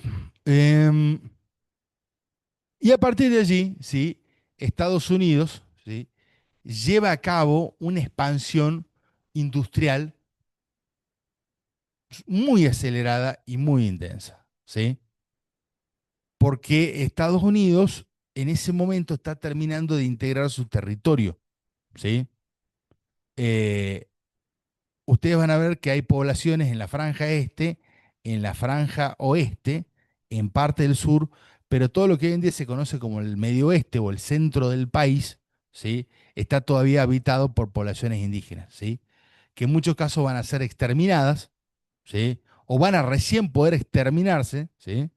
Y a partir de allí, ¿sí? Estados Unidos, ¿sí? Lleva a cabo una expansión industrial muy acelerada y muy intensa, ¿sí? Porque Estados Unidos en ese momento está terminando de integrar su territorio, ¿sí? Eh, Ustedes van a ver que hay poblaciones en la franja este, en la franja oeste, en parte del sur, pero todo lo que hoy en día se conoce como el medio oeste o el centro del país, ¿sí? Está todavía habitado por poblaciones indígenas, ¿sí? Que en muchos casos van a ser exterminadas, ¿sí? O van a recién poder exterminarse, ¿sí?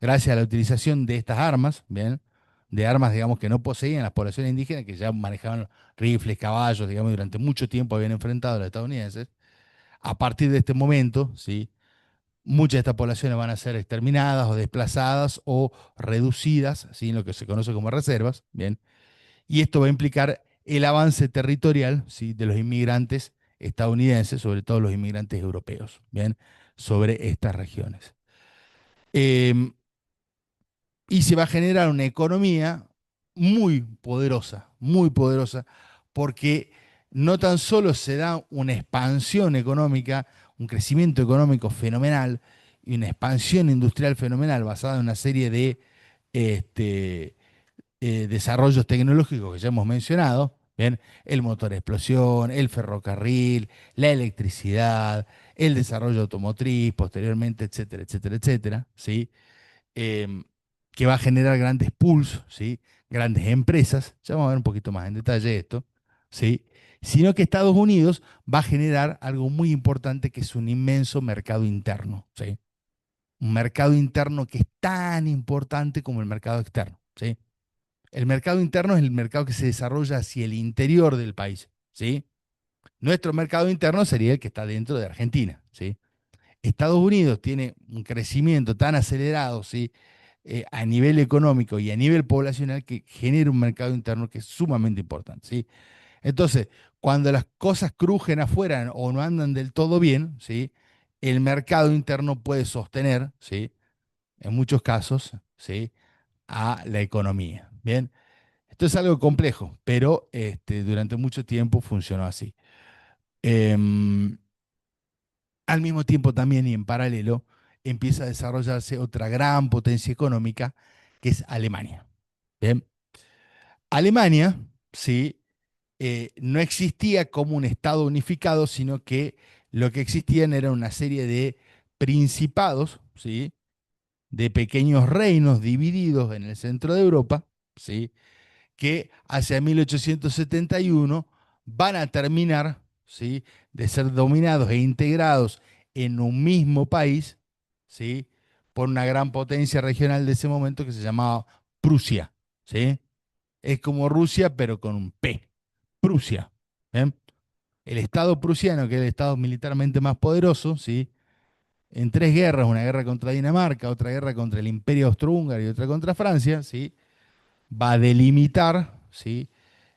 Gracias a la utilización de estas armas, ¿bien? De armas, digamos, que no poseían las poblaciones indígenas, que ya manejaban rifles, caballos, digamos, y durante mucho tiempo habían enfrentado a los estadounidenses. A partir de este momento, ¿sí? Muchas de estas poblaciones van a ser exterminadas o desplazadas o reducidas, ¿sí? En lo que se conoce como reservas, ¿bien? Y esto va a implicar el avance territorial, ¿sí? De los inmigrantes estadounidenses, sobre todo los inmigrantes europeos, ¿bien? Sobre estas regiones. Em, y se va a generar una economía muy poderosa, porque no tan solo se da una expansión económica, un crecimiento económico fenomenal y una expansión industrial fenomenal basada en una serie de este, desarrollos tecnológicos que ya hemos mencionado, Bien, el motor a explosión, el ferrocarril, la electricidad, el desarrollo automotriz, posteriormente, etcétera, etcétera, etcétera, ¿sí? Em, que va a generar grandes pools, ¿sí? Grandes empresas, ya vamos a ver un poquito más en detalle esto, ¿sí? Sino que Estados Unidos va a generar algo muy importante que es un inmenso mercado interno, ¿sí? Un mercado interno que es tan importante como el mercado externo, ¿sí? El mercado interno es el mercado que se desarrolla hacia el interior del país, ¿sí? Nuestro mercado interno sería el que está dentro de Argentina, ¿sí? Estados Unidos tiene un crecimiento tan acelerado, ¿sí? A nivel económico y a nivel poblacional que genera un mercado interno que es sumamente importante, ¿sí? Entonces, cuando las cosas crujen afuera o no andan del todo bien, ¿sí? El mercado interno puede sostener, ¿sí? En muchos casos, ¿sí? A la economía. Bien, esto es algo complejo, pero durante mucho tiempo funcionó así. Em, Al mismo tiempo también y en paralelo empieza a desarrollarse otra gran potencia económica que es Alemania. Bien, Alemania, sí, no existía como un Estado unificado, sino que lo que existían era una serie de principados, ¿sí? De pequeños reinos divididos en el centro de Europa, ¿sí? Que hacia 1871 van a terminar, ¿sí? De ser dominados e integrados en un mismo país, ¿sí? Por una gran potencia regional de ese momento que se llamaba Prusia, ¿sí? Es como Rusia, pero con un P, Prusia. ¿Ven? El Estado prusiano, que es el Estado militarmente más poderoso, ¿sí? En tres guerras, una guerra contra Dinamarca, otra guerra contra el Imperio Austrohúngaro y otra contra Francia, ¿sí? Va a delimitar, ¿sí?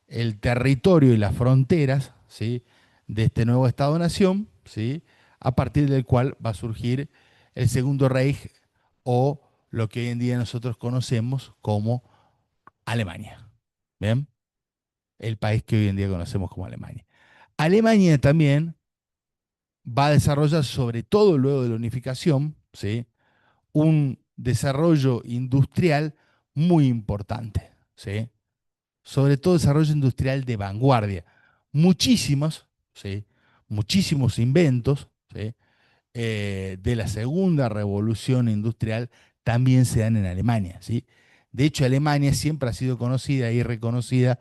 El territorio y las fronteras, ¿sí? De este nuevo Estado-nación, ¿sí? A partir del cual va a surgir el Segundo Reich o lo que hoy en día nosotros conocemos como Alemania. ¿Bien? El país que hoy en día conocemos como Alemania. Alemania también va a desarrollar, sobre todo luego de la unificación, ¿sí? Un desarrollo industrial muy importante, ¿sí? Sobre todo desarrollo industrial de vanguardia. Muchísimos, ¿sí? Muchísimos inventos, ¿sí? De la segunda revolución industrial también se dan en Alemania, ¿sí? De hecho, Alemania siempre ha sido conocida y reconocida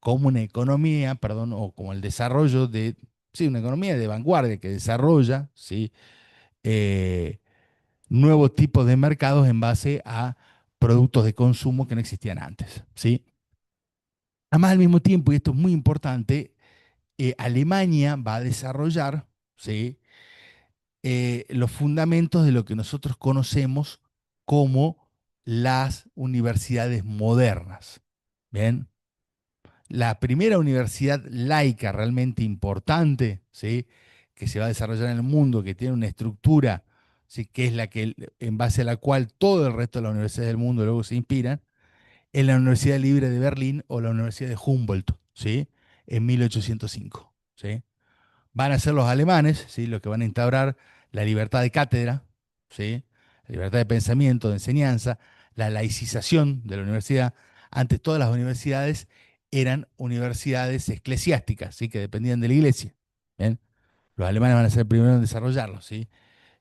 como una economía, perdón, o como el desarrollo de, sí, una economía de vanguardia que desarrolla, ¿sí? Eh, Nuevos tipos de mercados en base a productos de consumo que no existían antes, ¿sí? Además, al mismo tiempo, y esto es muy importante, Alemania va a desarrollar, ¿sí? Los fundamentos de lo que nosotros conocemos como las universidades modernas. ¿Bien? La primera universidad laica realmente importante, ¿sí? Que se va a desarrollar en el mundo, que tiene una estructura, ¿sí? Que es la que, en base a la cual todo el resto de las universidades del mundo luego se inspiran, es la Universidad Libre de Berlín o la Universidad de Humboldt, ¿sí? En 1805, ¿sí? Van a ser los alemanes, ¿sí? Los que van a instaurar la libertad de cátedra, ¿sí? La libertad de pensamiento, de enseñanza, la laicización de la universidad. Antes todas las universidades eran universidades eclesiásticas, ¿sí? Que dependían de la iglesia. ¿Bien? Los alemanes van a ser primeros en desarrollarlo, ¿sí?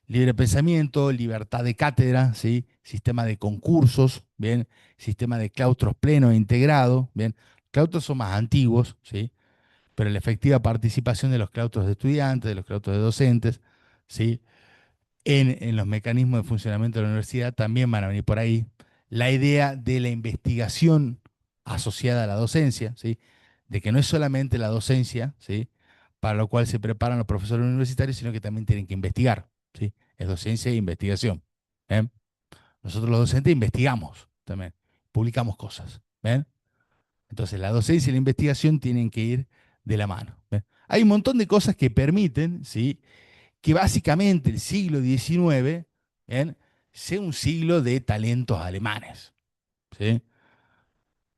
Libre pensamiento, libertad de cátedra, ¿sí? Sistema de concursos, ¿bien? Sistema de claustros pleno e integrado, ¿bien? Claustros son más antiguos, ¿sí? Pero la efectiva participación de los claustros de estudiantes, de los claustros de docentes, ¿sí? En los mecanismos de funcionamiento de la universidad también van a venir por ahí. La idea de la investigación asociada a la docencia, ¿sí? De que no es solamente la docencia, ¿sí? Para lo cual se preparan los profesores universitarios, sino que también tienen que investigar, ¿sí? Es docencia e investigación. ¿Ven? Nosotros los docentes investigamos también, publicamos cosas. ¿Ven? Entonces, la docencia y la investigación tienen que ir de la mano. ¿Ven? Hay un montón de cosas que permiten, ¿sí? Que básicamente el siglo XIX, ¿bien? Sea un siglo de talentos alemanes, ¿sí?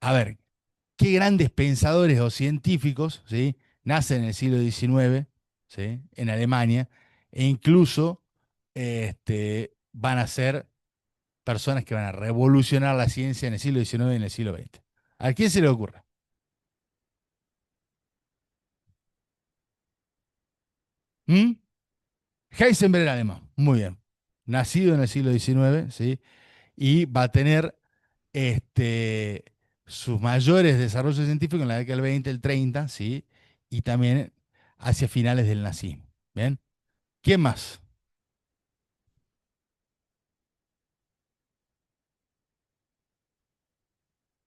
A ver, qué grandes pensadores o científicos, ¿sí? Nacen en el siglo XIX, ¿sí? En Alemania, e incluso van a ser personas que van a revolucionar la ciencia en el siglo XIX y en el siglo XX. ¿A quién se le ocurre? ¿Mm? Heisenberg era alemán, muy bien. Nacido en el siglo XIX, ¿sí? Y va a tener este, sus mayores desarrollos científicos en la década del 20, el 30, ¿sí? Y también hacia finales del nazismo. ¿Bien? ¿Quién más?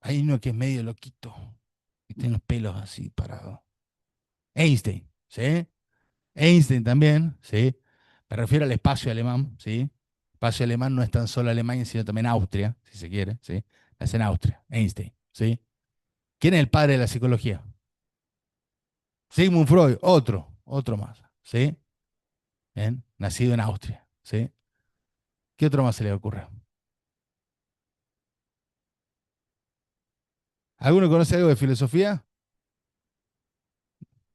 Hay uno que es medio loquito, que tiene los pelos así parados. Einstein, ¿sí? Einstein también, ¿sí? Me refiero al espacio alemán, ¿sí? El espacio alemán no es tan solo Alemania, sino también Austria, si se quiere, ¿sí? Nace en Austria, Einstein, ¿sí? ¿Quién es el padre de la psicología? Sigmund Freud, otro más, ¿sí? Bien, nacido en Austria, ¿sí? ¿Qué otro más se le ocurre? ¿Alguno conoce algo de filosofía?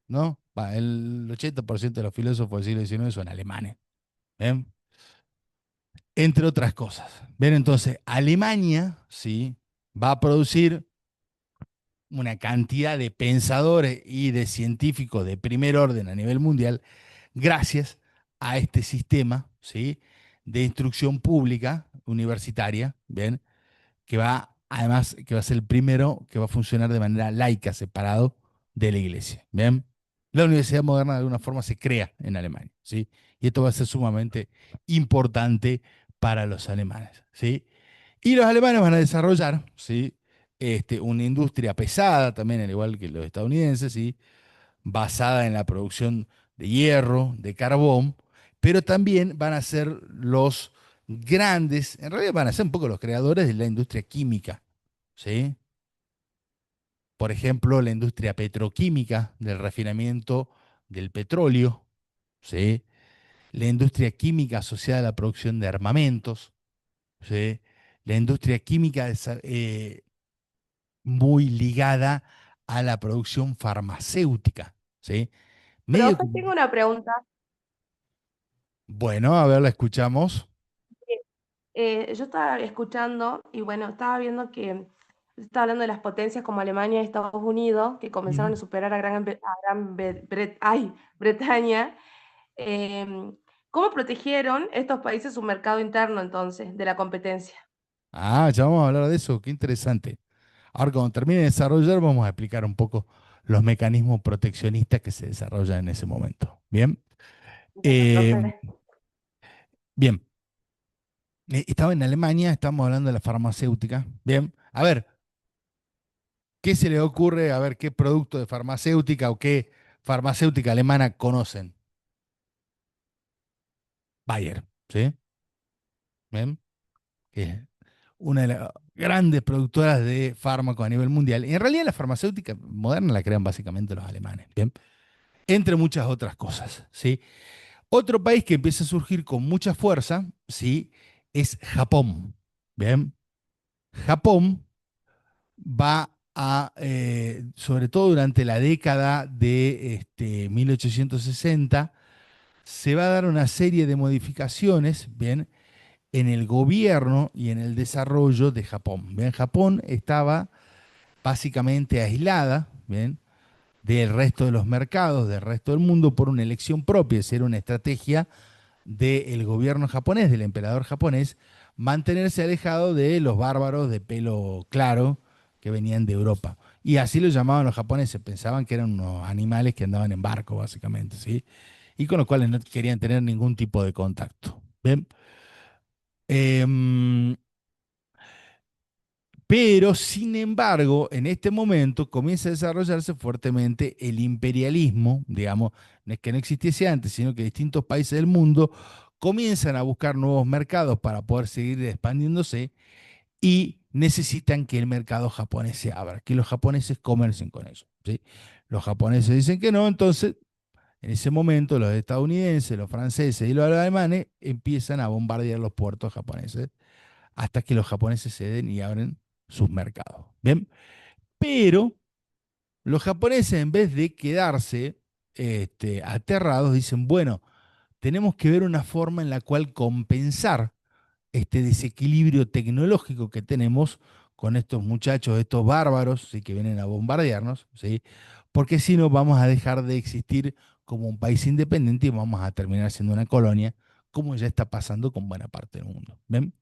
¿No? Va, el 80% de los filósofos del siglo XIX son alemanes, ¿bien? Entre otras cosas. Bien, entonces, Alemania, ¿sí? Va a producir una cantidad de pensadores y de científicos de primer orden a nivel mundial gracias a este sistema, ¿sí? De instrucción pública universitaria, ¿bien? Que va, además, que va a ser el primero que va a funcionar de manera laica, separado de la iglesia, ¿bien? La universidad moderna de alguna forma se crea en Alemania, ¿sí? Y esto va a ser sumamente importante para los alemanes, ¿sí? Y los alemanes van a desarrollar, ¿sí? Una industria pesada también, al igual que los estadounidenses, ¿sí? Basada en la producción de hierro, de carbón, pero también van a ser los grandes, en realidad van a ser un poco los creadores de la industria química, ¿sí? Por ejemplo, la industria petroquímica del refinamiento del petróleo, ¿sí? La industria química asociada a la producción de armamentos, ¿sí? La industria química muy ligada a la producción farmacéutica, ¿sí? Medio Profe, que, tengo una pregunta. bueno, a ver, la escuchamos. Yo estaba escuchando y bueno, estaba viendo que estaba hablando de las potencias como Alemania y Estados Unidos, que comenzaron Mm. a superar a Bretaña. ¿Cómo protegieron estos países su mercado interno entonces de la competencia? Ah, ya vamos a hablar de eso, qué interesante. Ahora, cuando termine de desarrollar, vamos a explicar un poco los mecanismos proteccionistas que se desarrollan en ese momento. Bien. Bueno, Eh, profe. bien, estaba en Alemania, estamos hablando de la farmacéutica. Bien, a ver, ¿qué se le ocurre? A ver, ¿qué producto de farmacéutica o qué farmacéutica alemana conocen? Bayer, ¿sí? Bien, que es una de las grandes productoras de fármacos a nivel mundial. Y en realidad la farmacéutica moderna la crean básicamente los alemanes, ¿bien? Entre muchas otras cosas, ¿sí? Otro país que empieza a surgir con mucha fuerza, ¿sí? Es Japón, ¿bien? Japón va a, sobre todo durante la década de 1860, se va a dar una serie de modificaciones, ¿bien? En el gobierno y en el desarrollo de Japón. Bien, Japón estaba básicamente aislada, bien, del resto de los mercados, del resto del mundo por una elección propia, es decir, una estrategia del gobierno japonés, del emperador japonés, mantenerse alejado de los bárbaros de pelo claro que venían de Europa. Y así lo llamaban los japoneses, pensaban que eran unos animales que andaban en barco, básicamente, ¿sí? Y con los cuales no querían tener ningún tipo de contacto. ¿Bien? Em, Pero, sin embargo, en este momento comienza a desarrollarse fuertemente el imperialismo, digamos, no es que no existiese antes, sino que distintos países del mundo comienzan a buscar nuevos mercados para poder seguir expandiéndose y necesitan que el mercado japonés se abra, que los japoneses comercien con eso, ¿sí? Los japoneses dicen que no, entonces, en ese momento, los estadounidenses, los franceses y los alemanes empiezan a bombardear los puertos japoneses hasta que los japoneses ceden y abren sus mercados. Bien, pero los japoneses en vez de quedarse aterrados dicen, bueno, tenemos que ver una forma en la cual compensar este desequilibrio tecnológico que tenemos con estos muchachos, estos bárbaros, ¿sí? Que vienen a bombardearnos, ¿sí? Porque si no vamos a dejar de existir como un país independiente y vamos a terminar siendo una colonia, como ya está pasando con buena parte del mundo. ¿Ven?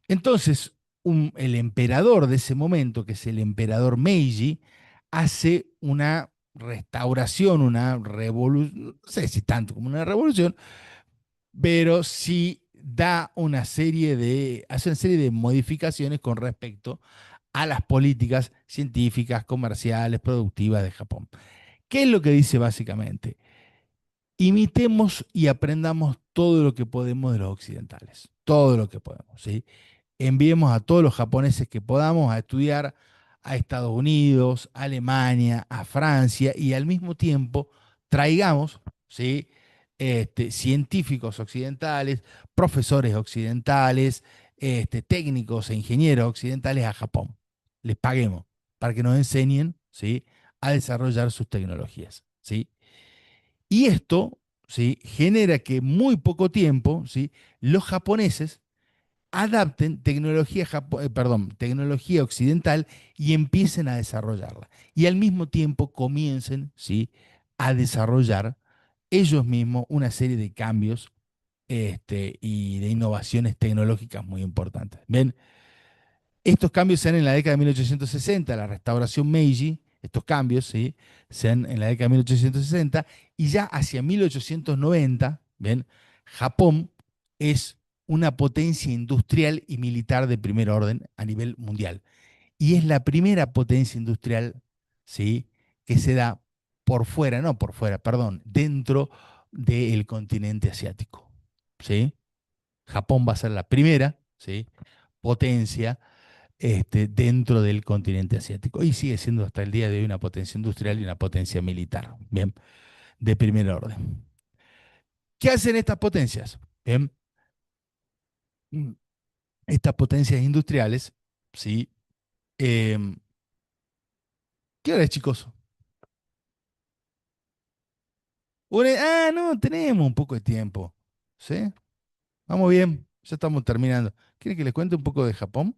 Entonces, el emperador de ese momento, que es el emperador Meiji, hace una restauración, una revolución, no sé si tanto como una revolución, pero sí hace una serie de modificaciones con respecto a las políticas científicas, comerciales, productivas de Japón. ¿Qué es lo que dice básicamente? Imitemos y aprendamos todo lo que podemos de los occidentales, todo lo que podemos, ¿sí? Enviemos a todos los japoneses que podamos a estudiar a Estados Unidos, a Alemania, a Francia y al mismo tiempo traigamos, ¿sí? Científicos occidentales, profesores occidentales, técnicos e ingenieros occidentales a Japón. Les paguemos para que nos enseñen, ¿sí? A desarrollar sus tecnologías, ¿sí? Y esto, ¿sí? Genera que en muy poco tiempo, ¿sí? Los japoneses adapten tecnología occidental y empiecen a desarrollarla. Y al mismo tiempo comiencen, ¿sí? A desarrollar ellos mismos una serie de cambios y de innovaciones tecnológicas muy importantes. Bien, estos cambios se dan en la década de 1860, la restauración Meiji, estos cambios, ¿sí? Se dan en la década de 1860 y ya hacia 1890, ¿bien? Japón es una potencia industrial y militar de primer orden a nivel mundial. Y es la primera potencia industrial, ¿sí? Que se da por fuera, no por fuera, perdón, dentro del continente asiático, ¿sí? Japón va a ser la primera, ¿sí? Potencia dentro del continente asiático. Y sigue siendo hasta el día de hoy una potencia industrial y una potencia militar, bien, de primer orden. ¿Qué hacen estas potencias? Bien, mm, estas potencias industriales, ¿sí? Em, ¿Qué hora es, chicos? No, tenemos un poco de tiempo, ¿sí? Vamos bien, ya estamos terminando. ¿Quieren que les cuente un poco de Japón?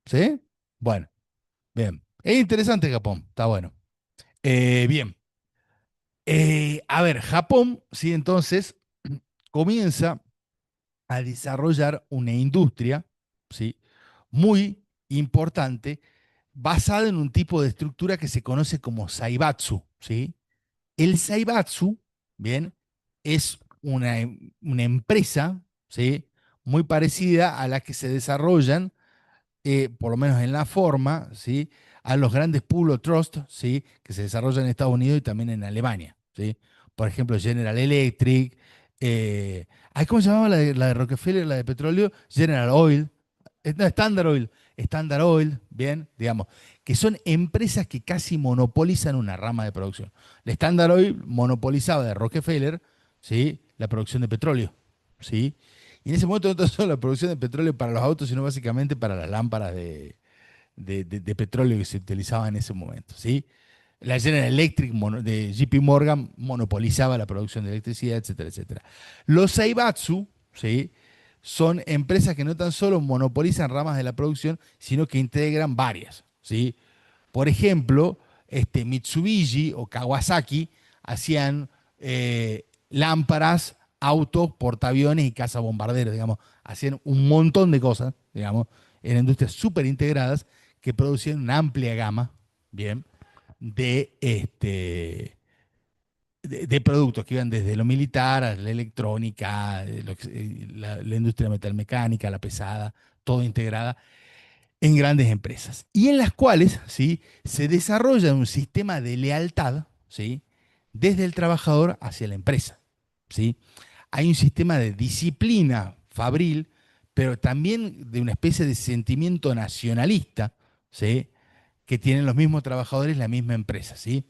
¿Sí? Bueno, bien. Es interesante Japón, está bueno. Bien. A ver, Japón, sí, entonces comienza a desarrollar una industria, ¿sí? Muy importante, basada en un tipo de estructura que se conoce como Saibatsu, ¿sí? El Saibatsu, bien, es una empresa, ¿sí? Muy parecida a la que se desarrollan por lo menos en la forma, ¿sí? A los grandes pool of trust, ¿sí? Que se desarrollan en Estados Unidos y también en Alemania, ¿sí? Por ejemplo, General Electric, ¿cómo se llamaba la de Rockefeller, la de petróleo? General Oil, no, Standard Oil, bien, digamos, que son empresas que casi monopolizan una rama de producción. La Standard Oil monopolizaba de Rockefeller, ¿sí? La producción de petróleo, ¿sí? Y en ese momento no solo la producción de petróleo para los autos, sino básicamente para las lámparas de petróleo que se utilizaban en ese momento, ¿sí? La General Electric de JP Morgan monopolizaba la producción de electricidad, etcétera, etcétera. Los Saibatsu, ¿sí? Son empresas que no tan solo monopolizan ramas de la producción, sino que integran varias, ¿sí? Por ejemplo, Mitsubishi o Kawasaki hacían lámparas, autos, portaaviones y cazabombarderos, digamos. Hacían un montón de cosas, digamos. Eran industrias súper integradas que producían una amplia gama, bien, de productos que iban desde lo militar a la electrónica, la industria metalmecánica, la pesada, todo integrada en grandes empresas y en las cuales, ¿sí? Se desarrolla un sistema de lealtad, ¿sí? Desde el trabajador hacia la empresa, ¿sí? Hay un sistema de disciplina fabril, pero también de una especie de sentimiento nacionalista, ¿sí? Que tienen los mismos trabajadores en la misma empresa, ¿sí?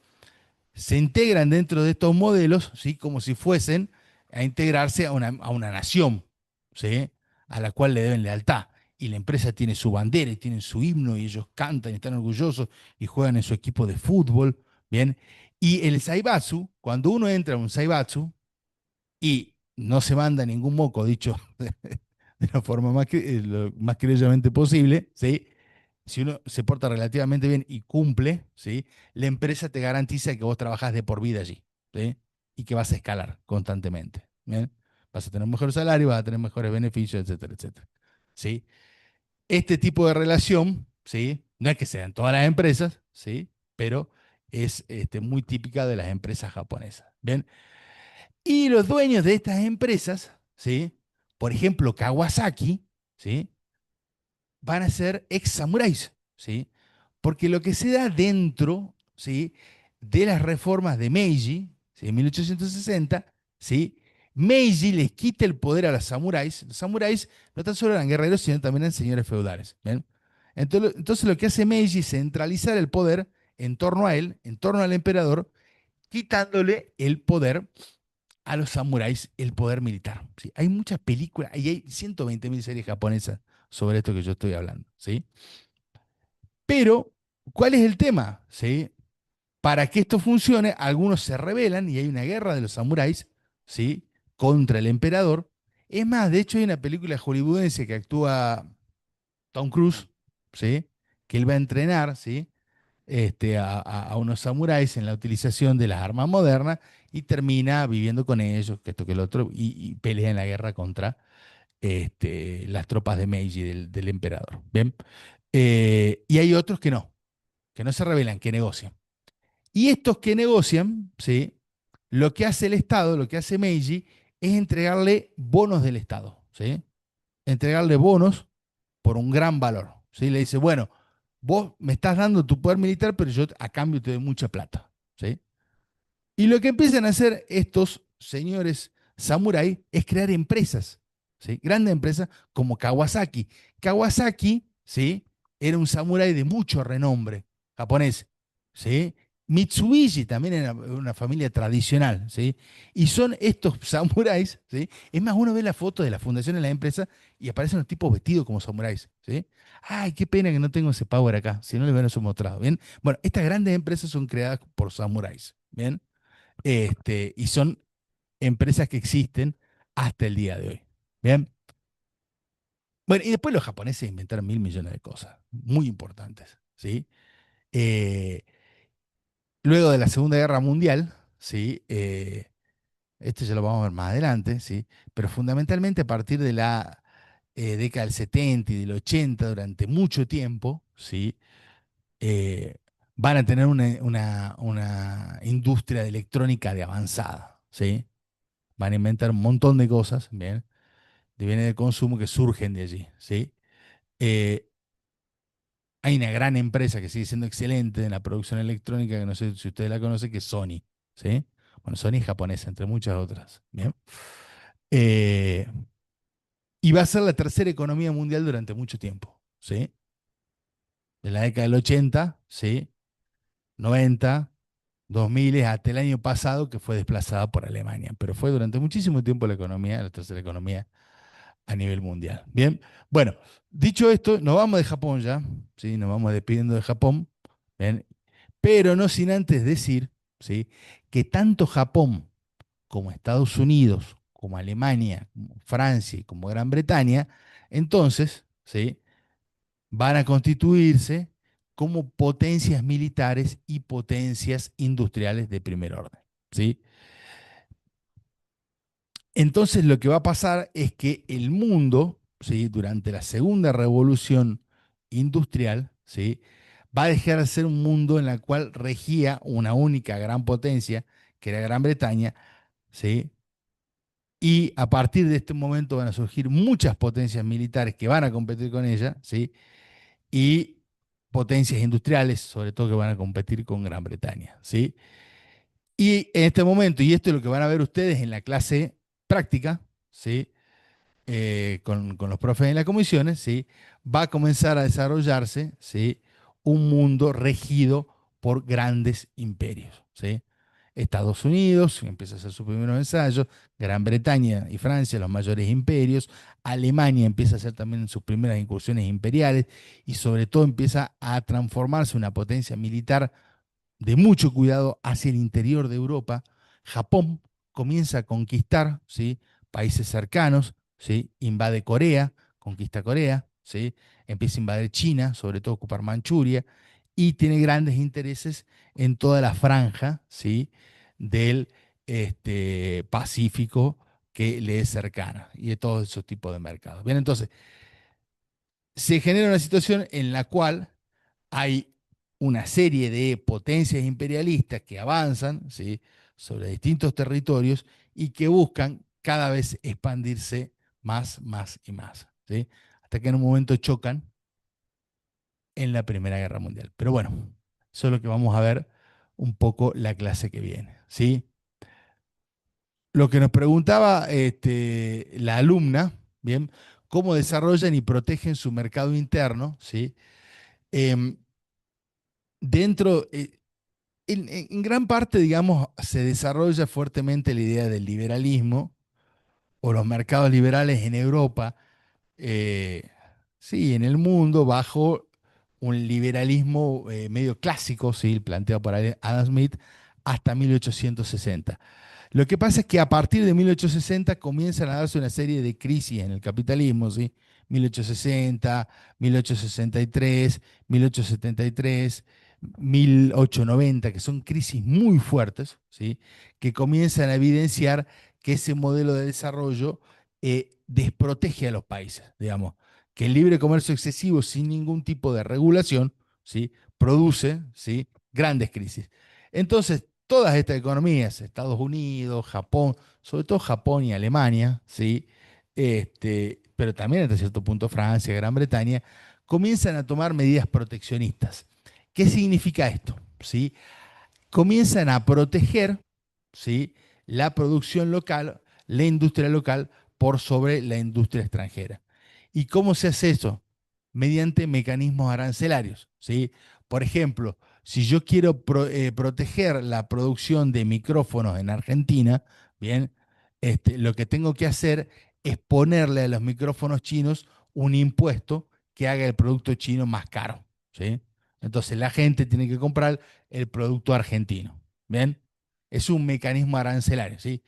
Se integran dentro de estos modelos, ¿sí? Como si fuesen a integrarse a una nación, ¿sí? A la cual le deben lealtad. Y la empresa tiene su bandera y tienen su himno y ellos cantan y están orgullosos y juegan en su equipo de fútbol, ¿bien? Y el Saibatsu, cuando uno entra a un Saibatsu y no se manda ningún moco, dicho de la forma lo más criollamente posible, ¿sí? Si uno se porta relativamente bien y cumple, ¿sí? La empresa te garantiza que vos trabajás de por vida allí, ¿sí? y que vas a escalar constantemente. ¿Bien? Vas a tener mejor salario, vas a tener mejores beneficios, etcétera, etcétera. ¿Sí? Este tipo de relación, ¿sí? No es que sean todas las empresas, ¿sí? Pero es muy típica de las empresas japonesas. ¿Bien? Y los dueños de estas empresas, ¿sí? Por ejemplo, Kawasaki, ¿sí? Van a ser ex samuráis, ¿sí? Porque lo que se da dentro, ¿sí? De las reformas de Meiji, ¿sí? En 1860, ¿sí? Meiji les quita el poder a los samuráis. Los samuráis no tan solo eran guerreros, sino también eran señores feudales. ¿Ven? Entonces lo que hace Meiji es centralizar el poder en torno a él, en torno al emperador, quitándole el poder a los samuráis, el poder militar. ¿Sí? Hay muchas películas, y hay 120.000 series japonesas sobre esto que yo estoy hablando. ¿Sí? Pero, ¿cuál es el tema? ¿Sí? Para que esto funcione, algunos se rebelan y hay una guerra de los samuráis, ¿sí? Contra el emperador. Es más, de hecho hay una película hollywoodense que actúa Tom Cruise, ¿sí? Que él va a entrenar, ¿sí? A unos samuráis en la utilización de las armas modernas y termina viviendo con ellos, que esto que el otro, y pelea en la guerra contra las tropas de Meiji, del emperador. ¿Bien? Y hay otros que no se rebelan, que negocian. Y estos que negocian, ¿sí? Lo que hace el Estado, lo que hace Meiji, es entregarle bonos del Estado, ¿sí? Entregarle bonos por un gran valor, ¿sí? Le dice, bueno, vos me estás dando tu poder militar, pero yo a cambio te doy mucha plata, ¿sí? Y lo que empiezan a hacer estos señores samurái es crear empresas, ¿sí? Grandes empresas como Kawasaki. Kawasaki, ¿sí? Era un samurái de mucho renombre japonés, ¿sí? Mitsubishi también era una familia tradicional, ¿sí? Y son estos samuráis, ¿sí? Es más, uno ve la foto de la fundación de la empresa y aparecen los tipos vestidos como samuráis, ¿sí? Ay, qué pena que no tengo ese power acá, si no les hubiera mostrado, ¿bien? Bueno, estas grandes empresas son creadas por samuráis, ¿bien? Y son empresas que existen hasta el día de hoy. Bien. Bueno, y después los japoneses inventaron 1.000 millones de cosas, muy importantes, ¿sí? Eh, Luego de la Segunda Guerra Mundial, ¿sí? Esto ya lo vamos a ver más adelante, ¿sí? Pero fundamentalmente a partir de la década del 70 y del 80, durante mucho tiempo, ¿sí? Eh, Van a tener una industria de electrónica de avanzada, ¿sí? Van a inventar un montón de cosas, ¿bien? De bienes de consumo que surgen de allí, ¿sí? Eh, Hay una gran empresa que sigue siendo excelente en la producción electrónica, que no sé si ustedes la conocen, que es Sony, ¿sí? Bueno, Sony es japonesa, entre muchas otras, ¿bien? Eh, y va a ser la tercera economía mundial durante mucho tiempo, ¿sí? De la década del 80, ¿sí? 90, 2000 hasta el año pasado que fue desplazada por Alemania, pero fue durante muchísimo tiempo la tercera economía a nivel mundial. Bien, bueno, dicho esto, nos vamos de Japón ya, ¿sí? Nos vamos despidiendo de Japón, ¿bien? Pero no sin antes decir, ¿sí? Que tanto Japón como Estados Unidos, como Alemania, como Francia y como Gran Bretaña, entonces, ¿sí? Van a constituirse como potencias militares y potencias industriales de primer orden, ¿sí? Entonces lo que va a pasar es que el mundo, ¿sí? Durante la segunda revolución industrial, ¿sí? Va a dejar de ser un mundo en el cual regía una única gran potencia, que era Gran Bretaña, ¿sí? Y a partir de este momento van a surgir muchas potencias militares que van a competir con ella, ¿sí? Y potencias industriales, sobre todo que van a competir con Gran Bretaña, ¿sí? Y en este momento, y esto es lo que van a ver ustedes en la clase práctica, ¿sí? Con los profes en las comisiones, ¿sí? Va a comenzar a desarrollarse, ¿sí? Un mundo regido por grandes imperios, ¿sí? Estados Unidos empieza a hacer sus primeros ensayos, Gran Bretaña y Francia los mayores imperios, Alemania empieza a hacer también sus primeras incursiones imperiales y sobre todo empieza a transformarse una potencia militar de mucho cuidado hacia el interior de Europa. Japón comienza a conquistar, ¿sí? Países cercanos, ¿sí? Invade Corea, conquista Corea, ¿sí? Empieza a invadir China, sobre todo ocupar Manchuria, y tiene grandes intereses en toda la franja, ¿sí? Del Pacífico que le es cercana y de todos esos tipos de mercados. Bien, entonces, se genera una situación en la cual hay una serie de potencias imperialistas que avanzan, ¿sí?, sobre distintos territorios y que buscan cada vez expandirse más, más y más, ¿sí? Hasta que en un momento chocan en la Primera Guerra Mundial. Pero bueno, eso es lo que vamos a ver un poco la clase que viene, ¿sí? Lo que nos preguntaba la alumna, ¿bien? ¿Cómo desarrollan y protegen su mercado interno, ¿sí? Em, dentro, en gran parte, digamos, se desarrolla fuertemente la idea del liberalismo o los mercados liberales en Europa, eh, sí, en el mundo, bajo un liberalismo medio clásico, sí, planteado por Adam Smith, hasta 1860. Lo que pasa es que a partir de 1860 comienzan a darse una serie de crisis en el capitalismo, ¿sí? 1860, 1863, 1873, 1890, que son crisis muy fuertes, ¿sí?, que comienzan a evidenciar que ese modelo de desarrollo desprotege a los países, digamos, que el libre comercio excesivo sin ningún tipo de regulación, ¿sí?, produce, ¿sí?, grandes crisis. Entonces, todas estas economías, Estados Unidos, Japón, sobre todo Japón y Alemania, ¿sí?, pero también hasta cierto punto Francia, Gran Bretaña, comienzan a tomar medidas proteccionistas. ¿Qué significa esto? ¿Sí? Comienzan a proteger, ¿sí?, la producción local, la industria local, por sobre la industria extranjera. ¿Y cómo se hace eso? Mediante mecanismos arancelarios, ¿sí? Por ejemplo, si yo quiero proteger la producción de micrófonos en Argentina, bien, lo que tengo que hacer es ponerle a los micrófonos chinos un impuesto que haga el producto chino más caro, ¿sí? Entonces la gente tiene que comprar el producto argentino, ¿bien? Es un mecanismo arancelario, ¿sí?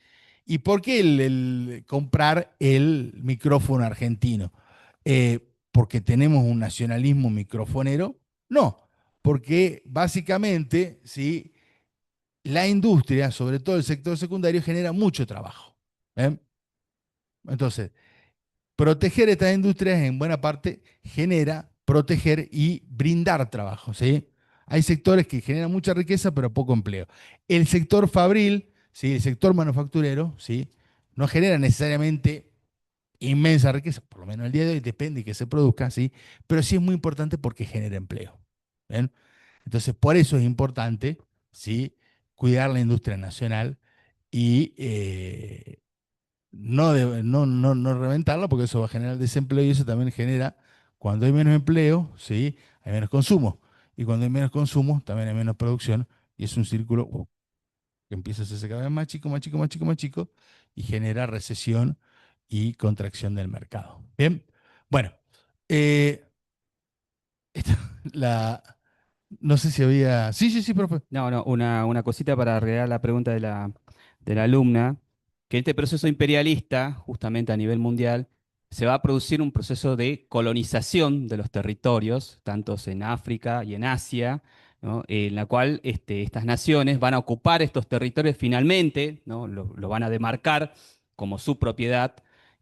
¿Y por qué el comprar el micrófono argentino? ¿Porque tenemos un nacionalismo microfonero? No, porque básicamente, ¿sí?, la industria, sobre todo el sector secundario, genera mucho trabajo. ¿Ven? Entonces, proteger estas industrias en buena parte genera proteger y brindar trabajo, ¿sí? Hay sectores que generan mucha riqueza pero poco empleo. El sector fabril, ¿sí?, el sector manufacturero, ¿sí?, no genera necesariamente inmensa riqueza, por lo menos el día de hoy depende de que se produzca, ¿sí?, pero sí es muy importante porque genera empleo. ¿Ven? Entonces, por eso es importante, ¿sí?, cuidar la industria nacional y no reventarla, porque eso va a generar desempleo y eso también genera, cuando hay menos empleo, ¿sí?, hay menos consumo. Y cuando hay menos consumo, también hay menos producción y es un círculo que empieza a hacerse cada vez más chico, más chico, más chico, más chico y genera recesión y contracción del mercado. Bien, bueno, eh, esta- la, no sé si había... Sí, sí, sí, profe. No, no, una cosita para arreglar la pregunta de la alumna, que este proceso imperialista, justamente a nivel mundial, se va a producir un proceso de colonización de los territorios, tanto en África y en Asia, ¿no?, en la cual estas naciones van a ocupar estos territorios finalmente, ¿no?, lo van a demarcar como su propiedad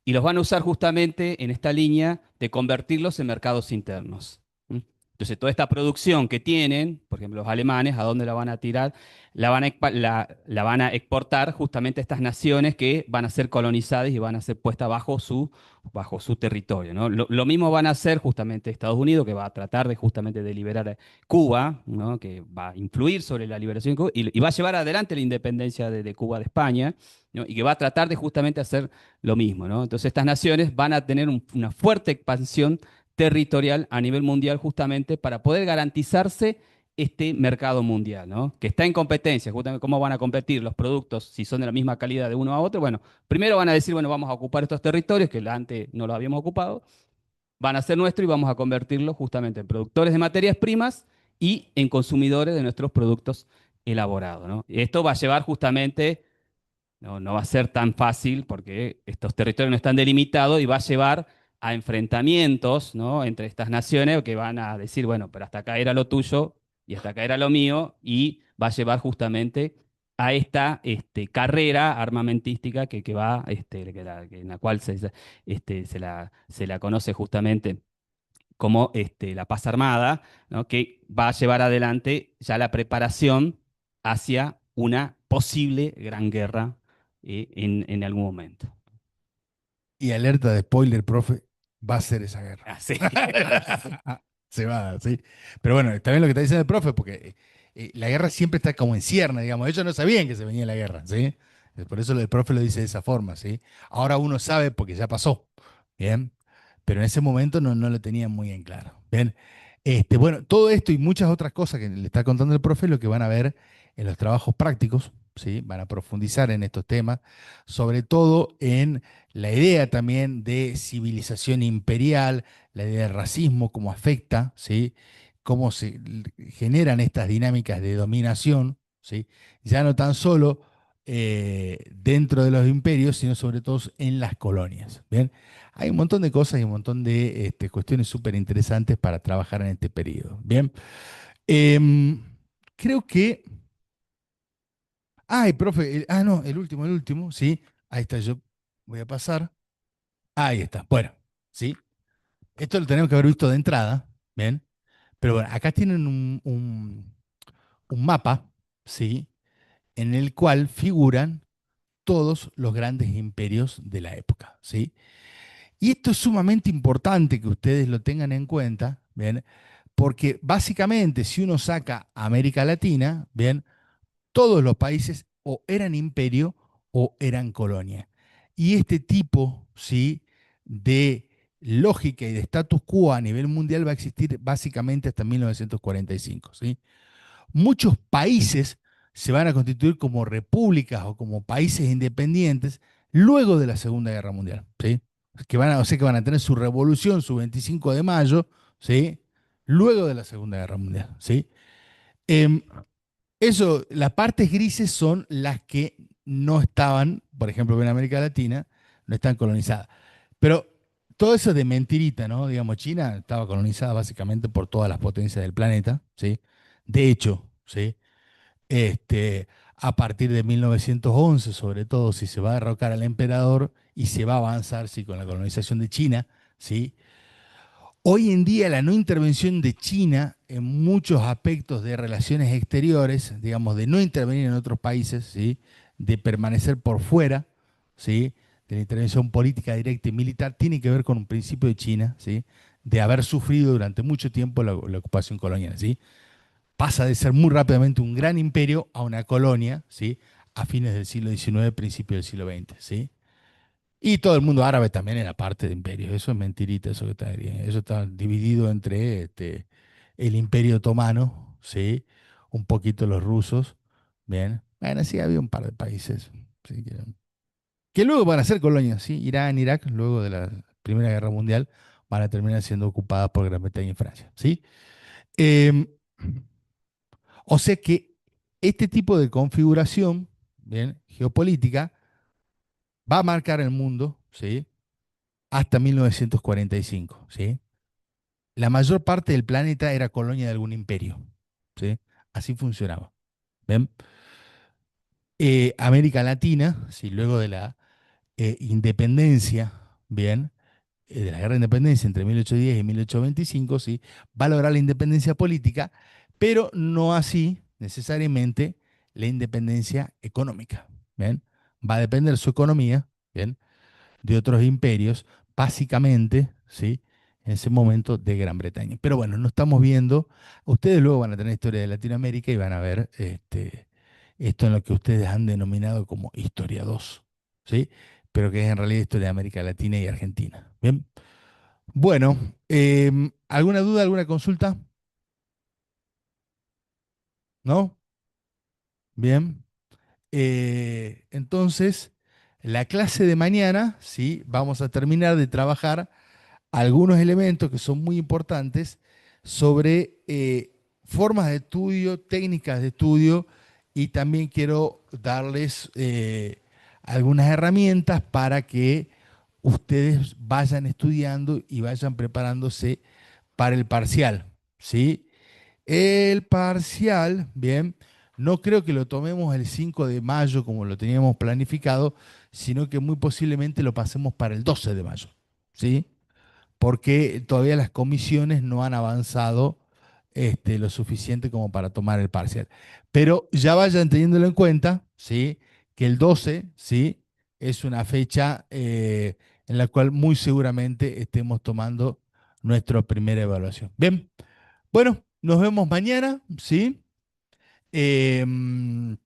y los van a usar justamente en esta línea de convertirlos en mercados internos. ¿Mm? Entonces, toda esta producción que tienen, por ejemplo, los alemanes, ¿a dónde la van a tirar? La van a exportar justamente a estas naciones que van a ser colonizadas y van a ser puestas bajo su territorio, ¿no? Lo mismo van a hacer justamente Estados Unidos, que va a tratar de justamente de liberar Cuba, ¿no?, que va a influir sobre la liberación de Cuba y va a llevar adelante la independencia de Cuba de España, ¿no?, y que va a tratar de justamente hacer lo mismo, ¿no? Entonces, estas naciones van a tener una fuerte expansión territorial a nivel mundial justamente para poder garantizarse este mercado mundial, ¿no?, que está en competencia, justamente cómo van a competir los productos si son de la misma calidad de uno a otro. Bueno, primero van a decir, bueno, vamos a ocupar estos territorios que antes no los habíamos ocupado, van a ser nuestros y vamos a convertirlos justamente en productores de materias primas y en consumidores de nuestros productos elaborados, ¿no? Y esto va a llevar justamente, no va a ser tan fácil porque estos territorios no están delimitados y va a llevar a enfrentamientos, ¿no?, entre estas naciones que van a decir, bueno, pero hasta acá era lo tuyo y hasta acá era lo mío y va a llevar justamente a esta carrera armamentística que va, en la cual se la conoce justamente como la paz armada, ¿no? Que va a llevar adelante ya la preparación hacia una posible gran guerra en algún momento. Y alerta de spoiler, profe, va a ser esa guerra. Ah, sí. Se va a dar, sí. Pero bueno, está bien lo que está diciendo el profe, porque la guerra siempre está como en ciernes, digamos. Ellos no sabían que se venía la guerra, ¿sí? Por eso el profe lo dice de esa forma, ¿sí? Ahora uno sabe porque ya pasó, ¿bien? Pero en ese momento no lo tenían muy en claro, ¿bien? Bueno, todo esto y muchas otras cosas que le está contando el profe, lo que van a ver en los trabajos prácticos, ¿sí? Van a profundizar en estos temas, sobre todo en la idea también de civilización imperial, la idea del racismo, cómo afecta, ¿sí? Cómo se generan estas dinámicas de dominación, ¿sí? Ya no tan solo dentro de los imperios, sino sobre todo en las colonias. ¿Bien? Hay un montón de cosas y un montón de cuestiones súper interesantes para trabajar en este periodo. Bien. Em, Creo que. Ay, profe, no, el último, sí. Ahí está, yo voy a pasar. Ahí está. Bueno, sí. Esto lo tenemos que haber visto de entrada, ¿bien? Pero bueno, acá tienen un mapa, ¿sí? En el cual figuran todos los grandes imperios de la época, ¿sí? Y esto es sumamente importante que ustedes lo tengan en cuenta, ¿bien? Porque básicamente si uno saca a América Latina, ¿bien? Todos los países o eran imperio o eran colonia. Y este tipo, ¿sí? de lógica y de status quo a nivel mundial va a existir básicamente hasta 1945, ¿sí? Muchos países se van a constituir como repúblicas o como países independientes luego de la Segunda Guerra Mundial, ¿sí? O sea que van a tener su revolución, su 25 de mayo, ¿sí? Luego de la Segunda Guerra Mundial, ¿sí? Em, las partes grises son las que no estaban, por ejemplo, en América Latina, no están colonizadas. Pero todo eso es de mentirita, ¿no? Digamos, China estaba colonizada básicamente por todas las potencias del planeta, ¿sí? De hecho, ¿sí? A partir de 1911, sobre todo, si se va a derrocar al emperador y se va a avanzar, sí, con la colonización de China, ¿sí? Hoy en día la no intervención de China en muchos aspectos de relaciones exteriores, digamos, de no intervenir en otros países, ¿sí? De permanecer por fuera, ¿sí? De la intervención política directa y militar, tiene que ver con un principio de China, ¿sí? De haber sufrido durante mucho tiempo la ocupación colonial, ¿sí? Pasa de ser muy rápidamente un gran imperio a una colonia, ¿sí? A fines del siglo XIX, principios del siglo XX, ¿sí? Y todo el mundo árabe también era parte de imperios. Eso es mentirita, eso que está bien. Eso está dividido entre el Imperio Otomano, ¿sí? Un poquito los rusos, bien. Bueno, sí, había un par de países, ¿sí? Que luego van a ser colonias, ¿sí? Irán, Irak, luego de la Primera Guerra Mundial, van a terminar siendo ocupadas por Gran Bretaña y Francia, ¿sí? Em, o sea que este tipo de configuración, bien, geopolítica, va a marcar el mundo, ¿sí? Hasta 1945, ¿sí? La mayor parte del planeta era colonia de algún imperio, ¿sí? Así funcionaba. ¿Ven? América Latina, ¿sí? Luego de la independencia, ¿bien? De la guerra de independencia entre 1810 y 1825, ¿sí? Va a lograr la independencia política, pero no así necesariamente la independencia económica, ¿bien? Va a depender su economía, ¿bien? De otros imperios, básicamente, ¿sí? En ese momento de Gran Bretaña. Pero bueno, no estamos viendo, ustedes luego van a tener historia de Latinoamérica y van a ver esto en lo que ustedes han denominado como Historia 2, ¿sí? Pero que es en realidad historia de América Latina y Argentina. Bien. Bueno, ¿alguna duda, alguna consulta? ¿No? Bien. Entonces, la clase de mañana, ¿sí? Vamos a terminar de trabajar algunos elementos que son muy importantes sobre formas de estudio, técnicas de estudio y también quiero darles algunas herramientas para que ustedes vayan estudiando y vayan preparándose para el parcial, ¿sí? El parcial, bien, No creo que lo tomemos el 5 de mayo como lo teníamos planificado, sino que muy posiblemente lo pasemos para el 12 de mayo, ¿sí? Porque todavía las comisiones no han avanzado lo suficiente como para tomar el parcial. Pero ya vayan teniéndolo en cuenta, ¿sí? Que el 12, ¿sí? Es una fecha en la cual muy seguramente estemos tomando nuestra primera evaluación. Bien, bueno, nos vemos mañana, ¿sí? En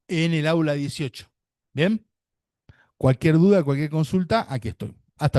el aula 18. Bien, cualquier duda, cualquier consulta, aquí estoy.